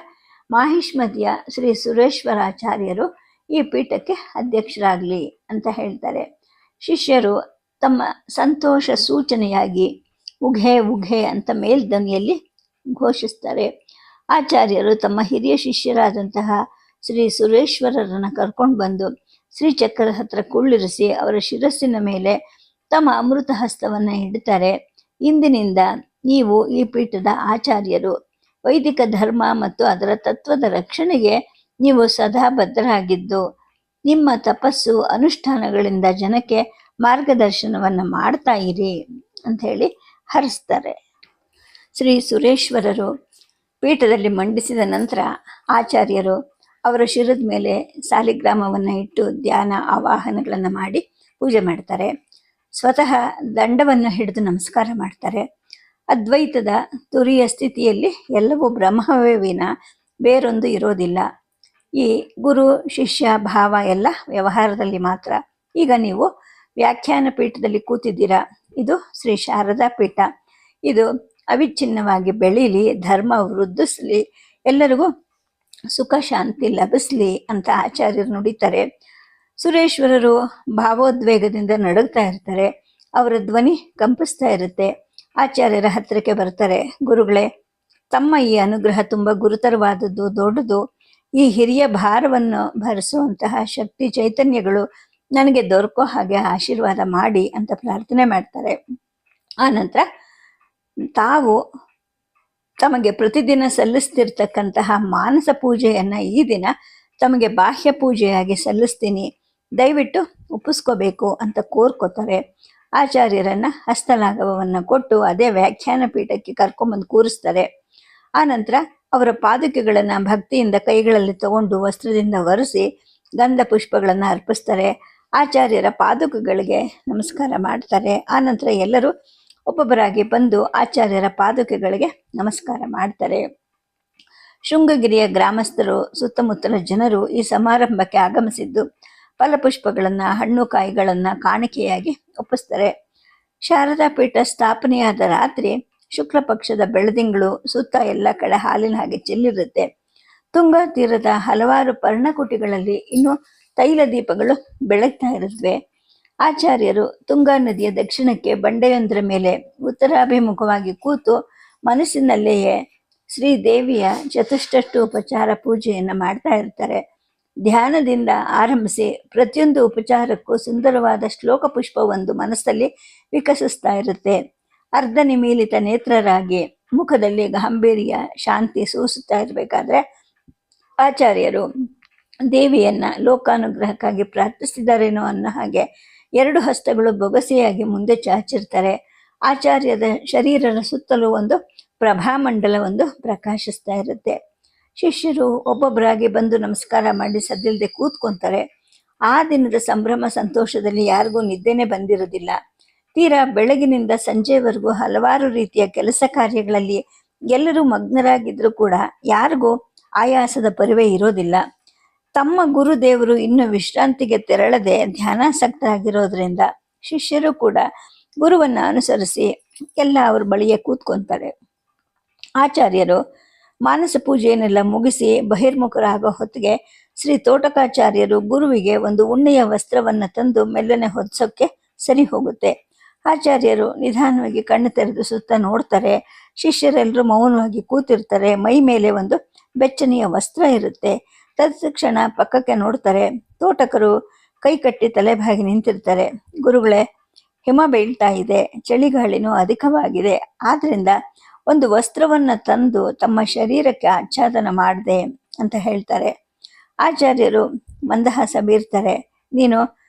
Speaker 1: ಮಾಹಿಷ್ಮತಿಯ ಶ್ರೀ ಸುರೇಶ್ವರಾಚಾರ್ಯರು ಈ ಪೀಠಕ್ಕೆ ಅಧ್ಯಕ್ಷರಾಗಲಿ ಅಂತ ಹೇಳ್ತಾರೆ. ಶಿಷ್ಯರು ತಮ್ಮ ಸಂತೋಷ ಸೂಚನೆಯಾಗಿ ಉಘೆ ಉಘೆ ಅಂತ ಮೇಲ್ಧ್ವನಿಯಲ್ಲಿ ಘೋಷಿಸ್ತಾರೆ. ಆಚಾರ್ಯರು ತಮ್ಮ ಹಿರಿಯ ಶಿಷ್ಯರಾದಂತಹ ಶ್ರೀ ಸುರೇಶ್ವರರನ್ನು ಕರ್ಕೊಂಡು ಬಂದು ಶ್ರೀಚಕ್ರದ ಹತ್ರ ಕುಳ್ಳಿರಿಸಿ ಅವರ ಶಿರಸ್ಸಿನ ಮೇಲೆ ತಮ್ಮ ಅಮೃತ ಹಸ್ತವನ್ನು ಇಡ್ತಾರೆ. ಇಂದಿನಿಂದ ನೀವು ಈ ಪೀಠದ ಆಚಾರ್ಯರು. ವೈದಿಕ ಧರ್ಮ ಮತ್ತು ಅದರ ತತ್ವದ ರಕ್ಷಣೆಗೆ ನೀವು ಸದಾ ಬದ್ಧರಾಗಿದ್ದು ನಿಮ್ಮ ತಪಸ್ಸು ಅನುಷ್ಠಾನಗಳಿಂದ ಜನಕ್ಕೆ ಮಾರ್ಗದರ್ಶನವನ್ನು ಮಾಡ್ತಾ ಇರಿ ಅಂತ ಹೇಳಿ ಹರಿಸ್ತಾರೆ. ಶ್ರೀ ಸುರೇಶ್ವರರು ಪೀಠದಲ್ಲಿ ಮಂಡಿಸಿದ ನಂತರ ಆಚಾರ್ಯರು ಅವರ ಶಿರದ ಮೇಲೆ ಸಾಲಿಗ್ರಾಮವನ್ನು ಇಟ್ಟು ಧ್ಯಾನ ಆವಾಹನಗಳನ್ನು ಮಾಡಿ ಪೂಜೆ ಮಾಡ್ತಾರೆ. ಸ್ವತಃ ದಂಡವನ್ನು ಹಿಡಿದು ನಮಸ್ಕಾರ ಮಾಡ್ತಾರೆ. ಅದ್ವೈತದ ತುರಿಯ ಸ್ಥಿತಿಯಲ್ಲಿ ಎಲ್ಲವೂ ಬ್ರಹ್ಮವೇ ವಿನ ಬೇರೊಂದು ಇರೋದಿಲ್ಲ. ಈ ಗುರು ಶಿಷ್ಯ ಭಾವ ಎಲ್ಲ ವ್ಯವಹಾರದಲ್ಲಿ ಮಾತ್ರ. ಈಗ ನೀವು ವ್ಯಾಖ್ಯಾನ ಪೀಠದಲ್ಲಿ ಕೂತಿದ್ದೀರಾ. ಇದು ಶ್ರೀ ಶಾರದಾ ಪೀಠ. ಇದು ಅವಿಚ್ಛಿನ್ನವಾಗಿ ಬೆಳೀಲಿ, ಧರ್ಮ ವೃದ್ಧಿಸ್ಲಿ, ಎಲ್ಲರಿಗೂ ಸುಖ ಶಾಂತಿ ಲಭಿಸ್ಲಿ ಅಂತ ಆಚಾರ್ಯರು ನುಡಿತಾರೆ. ಸುರೇಶ್ವರರು ಭಾವೋದ್ವೇಗದಿಂದ ನಡುಗ್ತಾ ಇರ್ತಾರೆ. ಅವರ ಧ್ವನಿ ಕಂಪಿಸ್ತಾ ಇರುತ್ತೆ. ಆಚಾರ್ಯರ ಹತ್ತಿರಕ್ಕೆ ಬರ್ತಾರೆ. ಗುರುಗಳೇ, ತಮ್ಮ ಈ ಅನುಗ್ರಹ ತುಂಬ ಗುರುತರವಾದದ್ದು, ದೊಡ್ಡದು. ಈ ಹಿರಿಯ ಭಾರವನ್ನು ಭರಿಸುವಂತಹ ಶಕ್ತಿ ಚೈತನ್ಯಗಳು ನನಗೆ ದೊರಕೋ ಹಾಗೆ ಆಶೀರ್ವಾದ ಮಾಡಿ ಅಂತ ಪ್ರಾರ್ಥನೆ ಮಾಡ್ತಾರೆ. ಆನಂತರ ತಾವು ತಮಗೆ ಪ್ರತಿದಿನ ಸಲ್ಲಿಸ್ತಿರ್ತಕ್ಕಂತಹ ಮಾನಸ ಪೂಜೆಯನ್ನು ಈ ದಿನ ತಮಗೆ ಬಾಹ್ಯ ಪೂಜೆಯಾಗಿ ಸಲ್ಲಿಸ್ತೀನಿ, ದಯವಿಟ್ಟು ಒಪ್ಪಿಸ್ಕೋಬೇಕು ಅಂತ ಕೋರ್ಕೋತಾರೆ. ಆಚಾರ್ಯರನ್ನು ಹಸ್ತಲಾಘವವನ್ನು ಕೊಟ್ಟು ಅದೇ ವ್ಯಾಖ್ಯಾನ ಪೀಠಕ್ಕೆ ಕರ್ಕೊಂಬಂದು ಕೂರಿಸ್ತಾರೆ. ಆನಂತರ ಅವರ ಪಾದುಕೆಗಳನ್ನು ಭಕ್ತಿಯಿಂದ ಕೈಗಳಲ್ಲಿ ತಗೊಂಡು ವಸ್ತ್ರದಿಂದ ಒರೆಸಿ ಗಂಧ ಪುಷ್ಪಗಳನ್ನು ಅರ್ಪಿಸ್ತಾರೆ. ಆಚಾರ್ಯರ ಪಾದುಕೆಗಳಿಗೆ ನಮಸ್ಕಾರ ಮಾಡ್ತಾರೆ. ಆನಂತರ ಎಲ್ಲರೂ ಒಬ್ಬೊಬ್ಬರಾಗಿ ಬಂದು ಆಚಾರ್ಯರ ಪಾದುಕೆಗಳಿಗೆ ನಮಸ್ಕಾರ ಮಾಡ್ತಾರೆ. ಶೃಂಗಗಿರಿಯ ಗ್ರಾಮಸ್ಥರು, ಸುತ್ತಮುತ್ತಲ ಜನರು ಈ ಸಮಾರಂಭಕ್ಕೆ ಆಗಮಿಸಿದ್ದು ಫಲಪುಷ್ಪಗಳನ್ನು, ಹಣ್ಣು ಕಾಯಿಗಳನ್ನು ಕಾಣಿಕೆಯಾಗಿ ಒಪ್ಪಿಸ್ತಾರೆ. ಶಾರದಾ ಪೀಠ ಸ್ಥಾಪನೆಯಾದ ರಾತ್ರಿ ಶುಕ್ಲ ಪಕ್ಷದ ಬೆಳದಿಂಗಳು ಸುತ್ತ ಎಲ್ಲ ಕಡೆ ಹಾಲಿನ ಹಾಗೆ ಚೆಲ್ಲಿರುತ್ತೆ. ತುಂಗಾ ತೀರದ ಹಲವಾರು ಪರ್ಣಕುಟಿಗಳಲ್ಲಿ ಇನ್ನೂ ತೈಲ ದೀಪಗಳು ಬೆಳಗ್ತಾ ಇರುತ್ತವೆ. ಆಚಾರ್ಯರು ತುಂಗಾ ನದಿಯ ದಕ್ಷಿಣಕ್ಕೆ ಬಂಡೆಯೊಂದರ ಮೇಲೆ ಉತ್ತರಾಭಿಮುಖವಾಗಿ ಕೂತು ಮನಸ್ಸಿನಲ್ಲೆಯೇ ಶ್ರೀದೇವಿಯ ಚತುಷ್ಟಷ್ಟು ಉಪಚಾರ ಪೂಜೆಯನ್ನು ಮಾಡ್ತಾ ಇರ್ತಾರೆ. ಧ್ಯಾನದಿಂದ ಆರಂಭಿಸಿ ಪ್ರತಿಯೊಂದು ಉಪಚಾರಕ್ಕೂ ಸುಂದರವಾದ ಶ್ಲೋಕ ಪುಷ್ಪವೊಂದು ಮನಸ್ಸಲ್ಲಿ ವಿಕಸಿಸ್ತಾ ಇರುತ್ತೆ. ಅರ್ಧ ನಿಮೀಲಿತ ನೇತ್ರರಾಗಿ ಮುಖದಲ್ಲಿ ಗಾಂಭೀರ್ಯ ಶಾಂತಿ ಸೂಸುತ್ತಾ ಇರಬೇಕಾದ್ರೆ ಆಚಾರ್ಯರು ದೇವಿಯನ್ನ ಲೋಕಾನುಗ್ರಹಕ್ಕಾಗಿ ಪ್ರಾರ್ಥಿಸಿದಾರೇನೋ ಅನ್ನೋ ಹಾಗೆ ಎರಡು ಹಸ್ತಗಳು ಬೊಗಸೆಯಾಗಿ ಮುಂದೆ ಚಾಚಿರ್ತಾರೆ. ಆಚಾರ್ಯದ ಶರೀರದ ಸುತ್ತಲೂ ಒಂದು ಪ್ರಭಾಮಂಡಲವೊಂದು ಪ್ರಕಾಶಿಸ್ತಾ ಇರುತ್ತೆ. ಶಿಷ್ಯರು ಒಬ್ಬೊಬ್ಬರಾಗಿ ಬಂದು ನಮಸ್ಕಾರ ಮಾಡಿ ಸದ್ದಿಲ್ಲದೆ ಕೂತ್ಕೊಂತಾರೆ. ಆ ದಿನದ ಸಂಭ್ರಮ ಸಂತೋಷದಲ್ಲಿ ಯಾರಿಗೂ ನಿದ್ದೆನೇ ಬಂದಿರೋದಿಲ್ಲ. ತೀರಾ ಬೆಳಗಿನಿಂದ ಸಂಜೆವರೆಗೂ ಹಲವಾರು ರೀತಿಯ ಕೆಲಸ ಕಾರ್ಯಗಳಲ್ಲಿ ಎಲ್ಲರೂ ಮಗ್ನರಾಗಿದ್ರೂ ಕೂಡ ಯಾರಿಗೂ ಆಯಾಸದ ಪರಿವೆ ಇರೋದಿಲ್ಲ. ತಮ್ಮ ಗುರುದೇವರು ಇನ್ನು ವಿಶ್ರಾಂತಿಗೆ ತೆರಳದೆ ಧ್ಯಾನಾಸಕ್ತರಾಗಿರೋದ್ರಿಂದ ಶಿಷ್ಯರು ಕೂಡ ಗುರುವನ್ನು ಅನುಸರಿಸಿ ಎಲ್ಲ ಅವ್ರ ಬಳಿಯೇ ಕೂತ್ಕೊಂತಾರೆ. ಆಚಾರ್ಯರು ಮಾನಸ ಪೂಜೆಯನ್ನೆಲ್ಲ ಮುಗಿಸಿ ಬಹಿರ್ಮುಖರಾಗೋ ಹೊತ್ತಿಗೆ ಶ್ರೀ ತೋಟಕಾಚಾರ್ಯರು ಗುರುವಿಗೆ ಒಂದು ಉಣ್ಣೆಯ ವಸ್ತ್ರವನ್ನು ತಂದು ಮೆಲ್ಲನೆ ಹೊದಿಸೋಕ್ಕೆ ಸರಿ ಹೋಗುತ್ತೆ. ಆಚಾರ್ಯರು ನಿಧಾನವಾಗಿ ಕಣ್ಣು ತೆರೆದು ಸುತ್ತ ನೋಡ್ತಾರೆ. ಶಿಷ್ಯರೆಲ್ಲರೂ ಮೌನವಾಗಿ ಕೂತಿರ್ತಾರೆ. ಮೈ ಮೇಲೆ ಒಂದು ಬೆಚ್ಚನೆಯ ವಸ್ತ್ರ ಇರುತ್ತೆ. ತತ್ಕ್ಷಣ ಪಕ್ಕಕ್ಕೆ ನೋಡ್ತಾರೆ. ತೋಟಕರು ಕೈ ಕಟ್ಟಿ ತಲೆಬಾಗಿ ನಿಂತಿರ್ತಾರೆ. ಗುರುಗಳೇ, ಹಿಮ ಬೀಳ್ತಾ ಇದೆ, ಚಳಿಗಾಳಿನೂ ಅಧಿಕವಾಗಿದೆ, ಆದ್ರಿಂದ ಒಂದು ವಸ್ತ್ರವನ್ನು ತಂದು ತಮ್ಮ ಶರೀರಕ್ಕೆ ಆಚ್ಛಾದನ ಮಾಡಿದೆ ಅಂತ ಹೇಳ್ತಾರೆ. ಆಚಾರ್ಯರು ಮಂದಹಾಸ ಬೀರ್ತಾರೆ. ನೀನು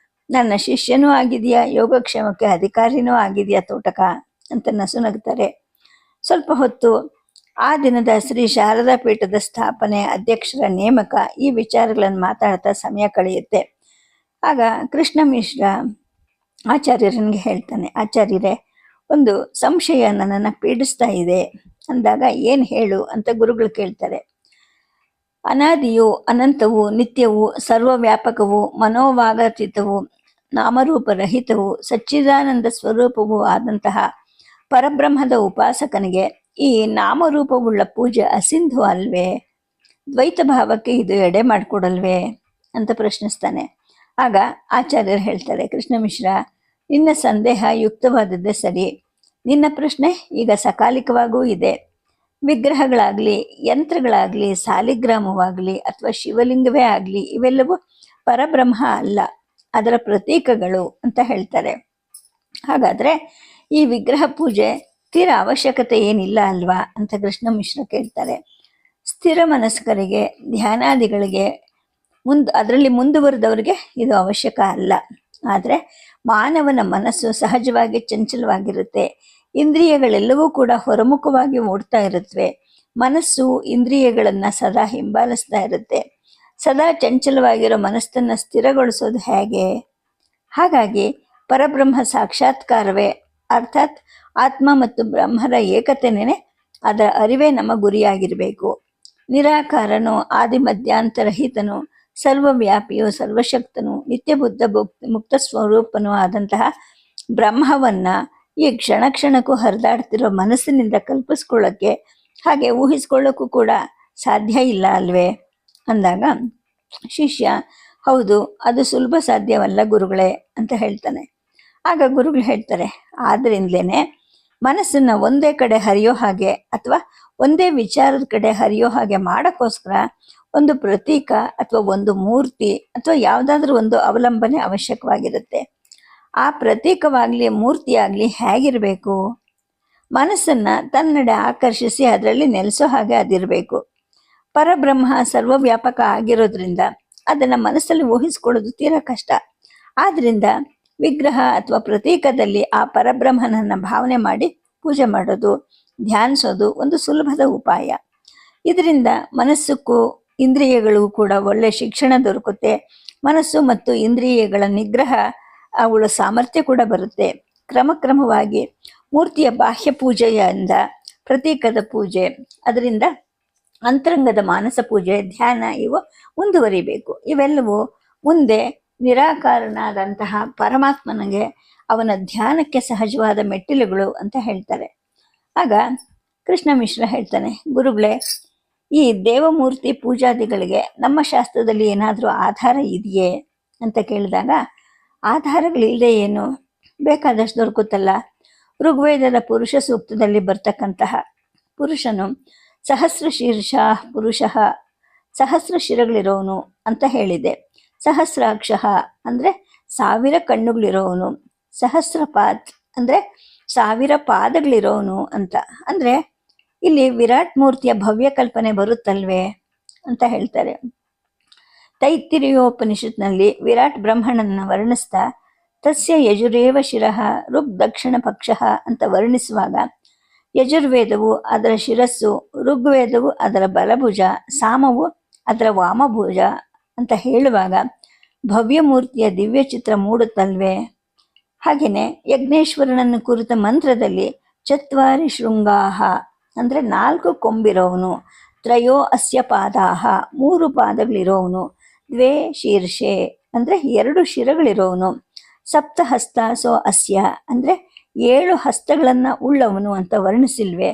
Speaker 1: ನನ್ನ ಶಿಷ್ಯನೂ ಆಗಿದೆಯಾ, ಯೋಗಕ್ಷೇಮಕ್ಕೆ ಅಧಿಕಾರಿನೂ ಆಗಿದೆಯಾ ತೋಟಕ ಅಂತ ನಸುನಗ್ತಾರೆ. ಸ್ವಲ್ಪ ಹೊತ್ತು ಆ ದಿನದ ಶ್ರೀ ಶಾರದಾ ಪೀಠದ ಸ್ಥಾಪನೆ, ಅಧ್ಯಕ್ಷರ ನೇಮಕ, ಈ ವಿಚಾರಗಳನ್ನು ಮಾತಾಡ್ತಾ ಸಮಯ ಕಳೆಯುತ್ತೆ. ಆಗ ಕೃಷ್ಣ ಮಿಶ್ರ ಆಚಾರ್ಯರನಿಗೆ ಹೇಳ್ತಾನೆ, ಆಚಾರ್ಯರೇ, ಒಂದು ಸಂಶಯ ನನ್ನನ್ನು ಪೀಡಿಸ್ತಾ ಇದೆ ಅಂದಾಗ ಏನು ಹೇಳು ಅಂತ ಗುರುಗಳು ಕೇಳ್ತಾರೆ. ಅನಾದಿಯು, ಅನಂತವು, ನಿತ್ಯವು, ಸರ್ವವ್ಯಾಪಕವು, ಮನೋವಾಗತೀತವು, ನಾಮರೂಪರಹಿತವು, ಸಚ್ಚಿದಾನಂದ ಸ್ವರೂಪವೂ ಆದಂತಹ ಪರಬ್ರಹ್ಮದ ಉಪಾಸಕನಿಗೆ ಈ ನಾಮರೂಪವುಳ್ಳ ಪೂಜೆ ಅಸಿಂಧು ಅಲ್ವೇ? ದ್ವೈತ ಭಾವಕ್ಕೆ ಇದು ಎಡೆ ಮಾಡಿಕೊಡಲ್ವೇ ಅಂತ ಪ್ರಶ್ನಿಸ್ತಾನೆ. ಆಗ ಆಚಾರ್ಯರು ಹೇಳ್ತಾರೆ, ಕೃಷ್ಣ ಮಿಶ್ರ, ನಿನ್ನ ಸಂದೇಹ ಯುಕ್ತವಾದದ್ದೇ ಸರಿ. ನಿನ್ನ ಪ್ರಶ್ನೆ ಈಗ ಸಕಾಲಿಕವಾಗೂ ಇದೆ. ವಿಗ್ರಹಗಳಾಗಲಿ, ಯಂತ್ರಗಳಾಗಲಿ, ಸಾಲಿಗ್ರಾಮವಾಗಲಿ ಅಥವಾ ಶಿವಲಿಂಗವೇ ಆಗಲಿ, ಇವೆಲ್ಲವೂ ಪರಬ್ರಹ್ಮ ಅಲ್ಲ, ಅದರ ಪ್ರತೀಕಗಳು ಅಂತ ಹೇಳ್ತಾರೆ. ಹಾಗಾದರೆ ಈ ವಿಗ್ರಹ ಪೂಜೆ ತೀರ ಅವಶ್ಯಕತೆ ಏನಿಲ್ಲ ಅಲ್ವಾ ಅಂತ ಕೃಷ್ಣ ಮಿಶ್ರ ಕೇಳ್ತಾರೆ. ಸ್ಥಿರ ಮನಸ್ಕರಿಗೆ, ಧ್ಯಾನಾದಿಗಳಿಗೆ, ಅದರಲ್ಲಿ ಮುಂದುವರೆದವರಿಗೆ ಇದು ಅವಶ್ಯಕ ಅಲ್ಲ. ಆದರೆ ಮಾನವನ ಮನಸ್ಸು ಸಹಜವಾಗಿ ಚಂಚಲವಾಗಿರುತ್ತೆ. ಇಂದ್ರಿಯಗಳೆಲ್ಲವೂ ಕೂಡ ಹೊರಮುಖವಾಗಿ ಓಡ್ತಾ ಇರುತ್ತವೆ. ಮನಸ್ಸು ಇಂದ್ರಿಯಗಳನ್ನು ಸದಾ ಹಿಂಬಾಲಿಸ್ತಾ ಇರುತ್ತೆ. ಸದಾ ಚಂಚಲವಾಗಿರೋ ಮನಸ್ಸನ್ನು ಸ್ಥಿರಗೊಳಿಸೋದು ಹೇಗೆ? ಹಾಗಾಗಿ ಪರಬ್ರಹ್ಮ ಸಾಕ್ಷಾತ್ಕಾರವೇ, ಅರ್ಥಾತ್ ಆತ್ಮ ಮತ್ತು ಬ್ರಹ್ಮರ ಏಕತೆನೇ, ಅದರ ಅರಿವೇ ನಮ್ಮ ಗುರಿಯಾಗಿರಬೇಕು. ನಿರಾಕಾರನು, ಆದಿಮಧ್ಯಾಂತರಹಿತನು, ಸರ್ವವ್ಯಾಪಿಯು, ಸರ್ವಶಕ್ತನು, ನಿತ್ಯಬುದ್ಧ ಮುಕ್ತ ಸ್ವರೂಪನೂ ಆದಂತಹ ಬ್ರಹ್ಮವನ್ನ ಈ ಕ್ಷಣ ಕ್ಷಣಕ್ಕೂ ಹರಿದಾಡ್ತಿರೋ ಮನಸ್ಸಿನಿಂದ ಕಲ್ಪಿಸ್ಕೊಳ್ಳೋಕ್ಕೆ, ಹಾಗೆ ಊಹಿಸ್ಕೊಳ್ಳೋಕ್ಕೂ ಕೂಡ ಸಾಧ್ಯ ಇಲ್ಲ ಅಲ್ವೇ ಅಂದಾಗ ಶಿಷ್ಯ, ಹೌದು, ಅದು ಸುಲಭ ಸಾಧ್ಯವಲ್ಲ ಗುರುಗಳೇ ಅಂತ ಹೇಳ್ತಾನೆ. ಆಗ ಗುರುಗಳು ಹೇಳ್ತಾರೆ, ಆದ್ದರಿಂದಲೇ ಮನಸ್ಸನ್ನು ಒಂದೇ ಕಡೆ ಹರಿಯೋ ಹಾಗೆ ಅಥವಾ ಒಂದೇ ವಿಚಾರದ ಕಡೆ ಹರಿಯೋ ಹಾಗೆ ಮಾಡೋಕ್ಕೋಸ್ಕರ ಒಂದು ಪ್ರತೀಕ ಅಥವಾ ಒಂದು ಮೂರ್ತಿ ಅಥವಾ ಯಾವುದಾದ್ರೂ ಒಂದು ಅವಲಂಬನೆ ಅವಶ್ಯಕವಾಗಿರುತ್ತೆ. ಆ ಪ್ರತೀಕವಾಗಲಿ ಮೂರ್ತಿಯಾಗಲಿ ಹೇಗಿರಬೇಕು? ಮನಸ್ಸನ್ನು ತನ್ನೆಡೆ ಆಕರ್ಷಿಸಿ ಅದರಲ್ಲಿ ನೆಲೆಸೋ ಹಾಗೆ ಅದಿರಬೇಕು. ಪರಬ್ರಹ್ಮ ಸರ್ವವ್ಯಾಪಕ ಆಗಿರೋದ್ರಿಂದ ಅದನ್ನು ಮನಸ್ಸಲ್ಲಿ ಊಹಿಸ್ಕೊಳ್ಳೋದು ತೀರಾ ಕಷ್ಟ. ಆದ್ದರಿಂದ ವಿಗ್ರಹ ಅಥವಾ ಪ್ರತೀಕದಲ್ಲಿ ಆ ಪರಬ್ರಹ್ಮನನ್ನು ಭಾವನೆ ಮಾಡಿ ಪೂಜೆ ಮಾಡೋದು, ಧ್ಯಾನಿಸೋದು ಒಂದು ಸುಲಭದ ಉಪಾಯ. ಇದರಿಂದ ಮನಸ್ಸಕ್ಕೂ ಇಂದ್ರಿಯಗಳಿಗೂ ಕೂಡ ಒಳ್ಳೆ ಶಿಕ್ಷಣ ದೊರಕುತ್ತೆ. ಮನಸ್ಸು ಮತ್ತು ಇಂದ್ರಿಯಗಳ ನಿಗ್ರಹ ಅವಳ ಸಾಮರ್ಥ್ಯ ಕೂಡ ಬರುತ್ತೆ. ಕ್ರಮಕ್ರಮವಾಗಿ ಮೂರ್ತಿಯ ಬಾಹ್ಯ ಪೂಜೆಯಿಂದ ಪ್ರತೀಕದ ಪೂಜೆ, ಅದರಿಂದ ಅಂತರಂಗದ ಮಾನಸ ಪೂಜೆ, ಧ್ಯಾನ ಇವು ಮುಂದುವರಿಬೇಕು. ಇವೆಲ್ಲವೂ ಮುಂದೆ ನಿರಾಕಾರನಾದಂತಹ ಪರಮಾತ್ಮನಿಗೆ ಅವನ ಧ್ಯಾನಕ್ಕೆ ಸಹಜವಾದ ಮೆಟ್ಟಿಲುಗಳು ಅಂತ ಹೇಳ್ತಾರೆ. ಆಗ ಕೃಷ್ಣ ಮಿಶ್ರ ಹೇಳ್ತಾನೆ, ಗುರುಗಳೇ, ಈ ದೇವಮೂರ್ತಿ ಪೂಜಾದಿಗಳಿಗೆ ನಮ್ಮ ಶಾಸ್ತ್ರದಲ್ಲಿ ಏನಾದರೂ ಆಧಾರ ಇದೆಯೇ ಅಂತ ಕೇಳಿದಾಗ, ಆಧಾರಗಳಿಲ್ಲದೆ ಏನು, ಬೇಕಾದಷ್ಟು ದೊರಕುತ್ತಲ್ಲ. ಋಗ್ವೇದದ ಪುರುಷ ಸೂಕ್ತದಲ್ಲಿ ಬರ್ತಕ್ಕಂತಹ ಪುರುಷನು ಸಹಸ್ರ ಶೀರ್ಷ ಪುರುಷ, ಸಹಸ್ರ ಶಿರಗಳಿರೋವನು ಅಂತ ಹೇಳಿದೆ. ಸಹಸ್ರಾಕ್ಷ ಅಂದರೆ 1000 ಕಣ್ಣುಗಳಿರೋವನು, ಸಹಸ್ರಪಾತ್ ಅಂದರೆ 1000 ಪಾದಗಳಿರೋವನು ಅಂತ. ಅಂದರೆ ಇಲ್ಲಿ ವಿರಾಟ್ ಮೂರ್ತಿಯ ಭವ್ಯ ಕಲ್ಪನೆ ಬರುತ್ತಲ್ವೇ ಅಂತ ಹೇಳ್ತಾರೆ. ತೈತ್ತಿರಿಯೋಪನಿಷತ್ನಲ್ಲಿ ವಿರಾಟ್ ಬ್ರಹ್ಮಣನ ವರ್ಣಿಸ್ತಾ ತಸ್ಯ ಯಜುರೇವ ಶಿರಃ ಋಗ್ ದಕ್ಷಿಣ ಪಕ್ಷ ಅಂತ ವರ್ಣಿಸುವಾಗ, ಯಜುರ್ವೇದವು ಅದರ ಶಿರಸ್ಸು, ಋಗ್ವೇದವು ಅದರ ಬಲಭುಜ, ಸಾಮವು ಅದರ ವಾಮಭುಜ ಅಂತ ಹೇಳುವಾಗ ಭವ್ಯಮೂರ್ತಿಯ ದಿವ್ಯ ಚಿತ್ರ ಮೂಡುತ್ತಲ್ವೇ? ಹಾಗೆಯೇ ಯಜ್ಞೇಶ್ವರನನ್ನು ಕುರಿತ ಮಂತ್ರದಲ್ಲಿ ಚತ್ವಾರಿ ಶೃಂಗಾಹ ಅಂದರೆ 4 ಕೊಂಬಿರೋವನು, ತ್ರಯೋ ಅಸ್ಯ ಪಾದಾಹ 3 ಪಾದಗಳಿರೋವನು, 2 ಶೀರ್ಷೆ ಅಂದರೆ 2 ಶಿರಗಳಿರೋವನು, ಸಪ್ತಹಸ್ತಾಸೋ ಅಸ್ಯ ಅಂದರೆ 7 ಹಸ್ತಗಳನ್ನು ಉಳ್ಳವನು ಅಂತ ವರ್ಣಿಸಿಲ್ವೇ?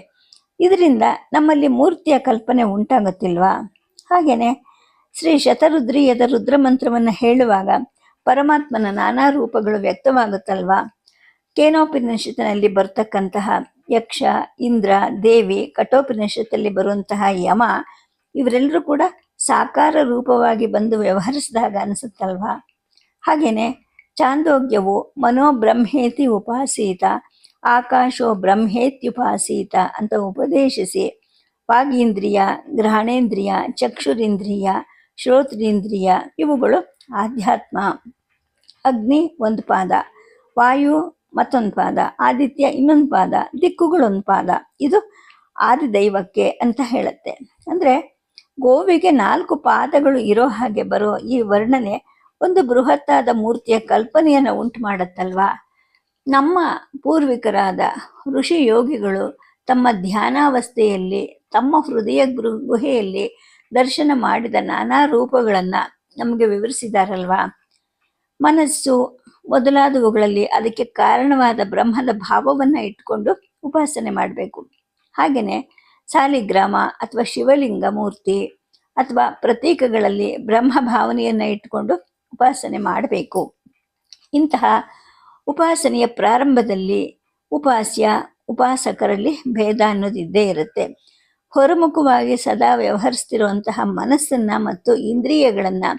Speaker 1: ಇದರಿಂದ ನಮ್ಮಲ್ಲಿ ಮೂರ್ತಿಯ ಕಲ್ಪನೆ ಉಂಟಾಗುತ್ತಿಲ್ವಾ? ಹಾಗೇನೆ ಶ್ರೀ ಶತರುದ್ರೀಯದ ರುದ್ರಮಂತ್ರವನ್ನು ಹೇಳುವಾಗ ಪರಮಾತ್ಮನ ನಾನಾ ರೂಪಗಳು ವ್ಯಕ್ತವಾಗುತ್ತಲ್ವಾ? ಕೇನೋಪನಿಷತ್ತಿನಲ್ಲಿ ಬರ್ತಕ್ಕಂತಹ ಯಕ್ಷ, ಇಂದ್ರ, ದೇವಿ, ಕಠೋಪನಿಷತ್ತಲ್ಲಿ ಬರುವಂತಹ ಯಮ, ಇವರೆಲ್ಲರೂ ಕೂಡ ಸಾಕಾರ ರೂಪವಾಗಿ ಬಂದು ವ್ಯವಹರಿಸಿದಾಗ ಅನಿಸುತ್ತಲ್ವಾ? ಹಾಗೇನೆ ಚಾಂದೋಗ್ಯವು ಮನೋಬ್ರಹ್ಮೇತಿ ಉಪಾಸೀತ, ಆಕಾಶೋ ಬ್ರಹ್ಮೇತ್ಯುಪಾಸೀತ ಅಂತ ಉಪದೇಶಿಸಿ ವಾಗೀಂದ್ರಿಯ, ಗ್ರಹಣೇಂದ್ರಿಯ, ಚಕ್ಷುರಿಂದ್ರಿಯ, ಶ್ರೋತ್ರೇಂದ್ರಿಯ ಇವುಗಳು ಆಧ್ಯಾತ್ಮ. ಅಗ್ನಿ ಒಂದು ಪಾದ, ವಾಯು ಮತ್ತೊಂದು ಪಾದ, ಆದಿತ್ಯ ಇನ್ನೊಂದು ಪಾದ, ದಿಕ್ಕುಗಳೊಂದು ಪಾದ. ಇದು ಆದಿದೈವಕ್ಕೆ ಅಂತ ಹೇಳುತ್ತೆ. ಅಂದರೆ ಗೋವಿಗೆ 4 ಪಾದಗಳು ಇರೋ ಹಾಗೆ ಬರೋ ಈ ವರ್ಣನೆ ಒಂದು ಬೃಹತ್ತಾದ ಮೂರ್ತಿಯ ಕಲ್ಪನೆಯನ್ನು ಉಂಟು ಮಾಡುತ್ತಲ್ವಾ? ನಮ್ಮ ಪೂರ್ವಿಕರಾದ ಋಷಿ ಯೋಗಿಗಳು ತಮ್ಮ ಧ್ಯಾನಾವಸ್ಥೆಯಲ್ಲಿ ತಮ್ಮ ಹೃದಯ ಗುಹೆಯಲ್ಲಿ ದರ್ಶನ ಮಾಡಿದ ನಾನಾ ರೂಪಗಳನ್ನು ನಮಗೆ ವಿವರಿಸಿದಾರಲ್ವಾ? ಮನಸ್ಸು ಮೊದಲಾದವುಗಳಲ್ಲಿ ಅದಕ್ಕೆ ಕಾರಣವಾದ ಬ್ರಹ್ಮದ ಭಾವವನ್ನು ಇಟ್ಕೊಂಡು ಉಪಾಸನೆ ಮಾಡಬೇಕು. ಹಾಗೆಯೇ ಸಾಲಿಗ್ರಾಮ ಅಥವಾ ಶಿವಲಿಂಗ ಮೂರ್ತಿ ಅಥವಾ ಪ್ರತೀಕಗಳಲ್ಲಿ ಬ್ರಹ್ಮ ಭಾವನೆಯನ್ನು ಇಟ್ಕೊಂಡು ಉಪಾಸನೆ ಮಾಡಬೇಕು. ಇಂತಹ ಉಪಾಸನೆಯ ಪ್ರಾರಂಭದಲ್ಲಿ ಉಪಾಸ್ಯ ಉಪಾಸಕರಲ್ಲಿ ಭೇದ ಅನ್ನೋದಿದ್ದೇ ಇರುತ್ತೆ. ಹೊರಮುಖವಾಗಿ ಸದಾ ವ್ಯವಹರಿಸ್ತಿರುವಂತಹ ಮನಸ್ಸನ್ನು ಮತ್ತು ಇಂದ್ರಿಯಗಳನ್ನು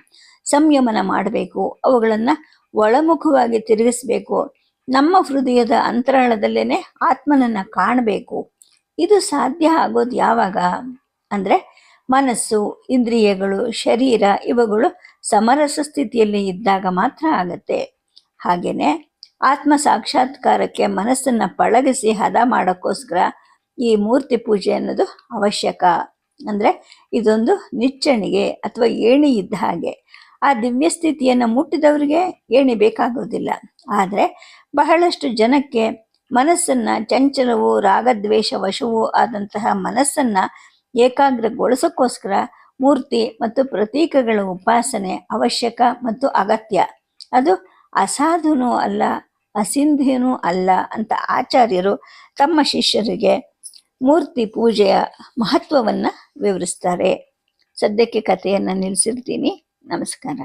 Speaker 1: ಸಂಯಮನ ಮಾಡಬೇಕು. ಅವುಗಳನ್ನು ಒಳಮುಖವಾಗಿ ತಿರುಗಿಸ್ಬೇಕು. ನಮ್ಮ ಹೃದಯದ ಅಂತರಾಳದಲ್ಲೇನೆ ಆತ್ಮನನ್ನು ಕಾಣಬೇಕು. ಇದು ಸಾಧ್ಯ ಆಗೋದು ಯಾವಾಗ ಅಂದರೆ ಮನಸ್ಸು, ಇಂದ್ರಿಯಗಳು, ಶರೀರ ಇವುಗಳು ಸಮರಸ ಸ್ಥಿತಿಯಲ್ಲಿ ಇದ್ದಾಗ ಮಾತ್ರ ಆಗತ್ತೆ. ಹಾಗೆಯೇ ಆತ್ಮ ಸಾಕ್ಷಾತ್ಕಾರಕ್ಕೆ ಮನಸ್ಸನ್ನು ಪಳಗಿಸಿ ಹದ ಮಾಡೋಕ್ಕೋಸ್ಕರ ಈ ಮೂರ್ತಿ ಪೂಜೆ ಅನ್ನೋದು ಅವಶ್ಯಕ. ಅಂದರೆ ಇದೊಂದು ನಿಚ್ಚಣಿಗೆ ಅಥವಾ ಏಣಿ ಇದ್ದ ಹಾಗೆ. ಆ ದಿವ್ಯ ಸ್ಥಿತಿಯನ್ನು ಮುಟ್ಟಿದವರಿಗೆ ಏಣಿ ಬೇಕಾಗೋದಿಲ್ಲ. ಆದರೆ ಬಹಳಷ್ಟು ಜನಕ್ಕೆ ಮನಸ್ಸನ್ನು ಚಂಚಲವೂ ರಾಗದ್ವೇಷ ವಶವೂ ಆದಂತಹ ಮನಸ್ಸನ್ನು ಏಕಾಗ್ರಗೊಳಿಸೋಕ್ಕೋಸ್ಕರ ಮೂರ್ತಿ ಮತ್ತು ಪ್ರತೀಕಗಳ ಉಪಾಸನೆ ಅವಶ್ಯಕ ಮತ್ತು ಅಗತ್ಯ. ಅದು ಅಸಾಧುನೂ ಅಲ್ಲ, ಅಸಿಂಧಿಯೂ ಅಲ್ಲ ಅಂತ ಆಚಾರ್ಯರು ತಮ್ಮ ಶಿಷ್ಯರಿಗೆ ಮೂರ್ತಿ ಪೂಜೆಯ ಮಹತ್ವವನ್ನು ವಿವರಿಸ್ತಾರೆ. ಸದ್ಯಕ್ಕೆ ಕಥೆಯನ್ನು ನಿಲ್ಲಿಸಿರ್ತೀನಿ. ನಮಸ್ಕಾರ.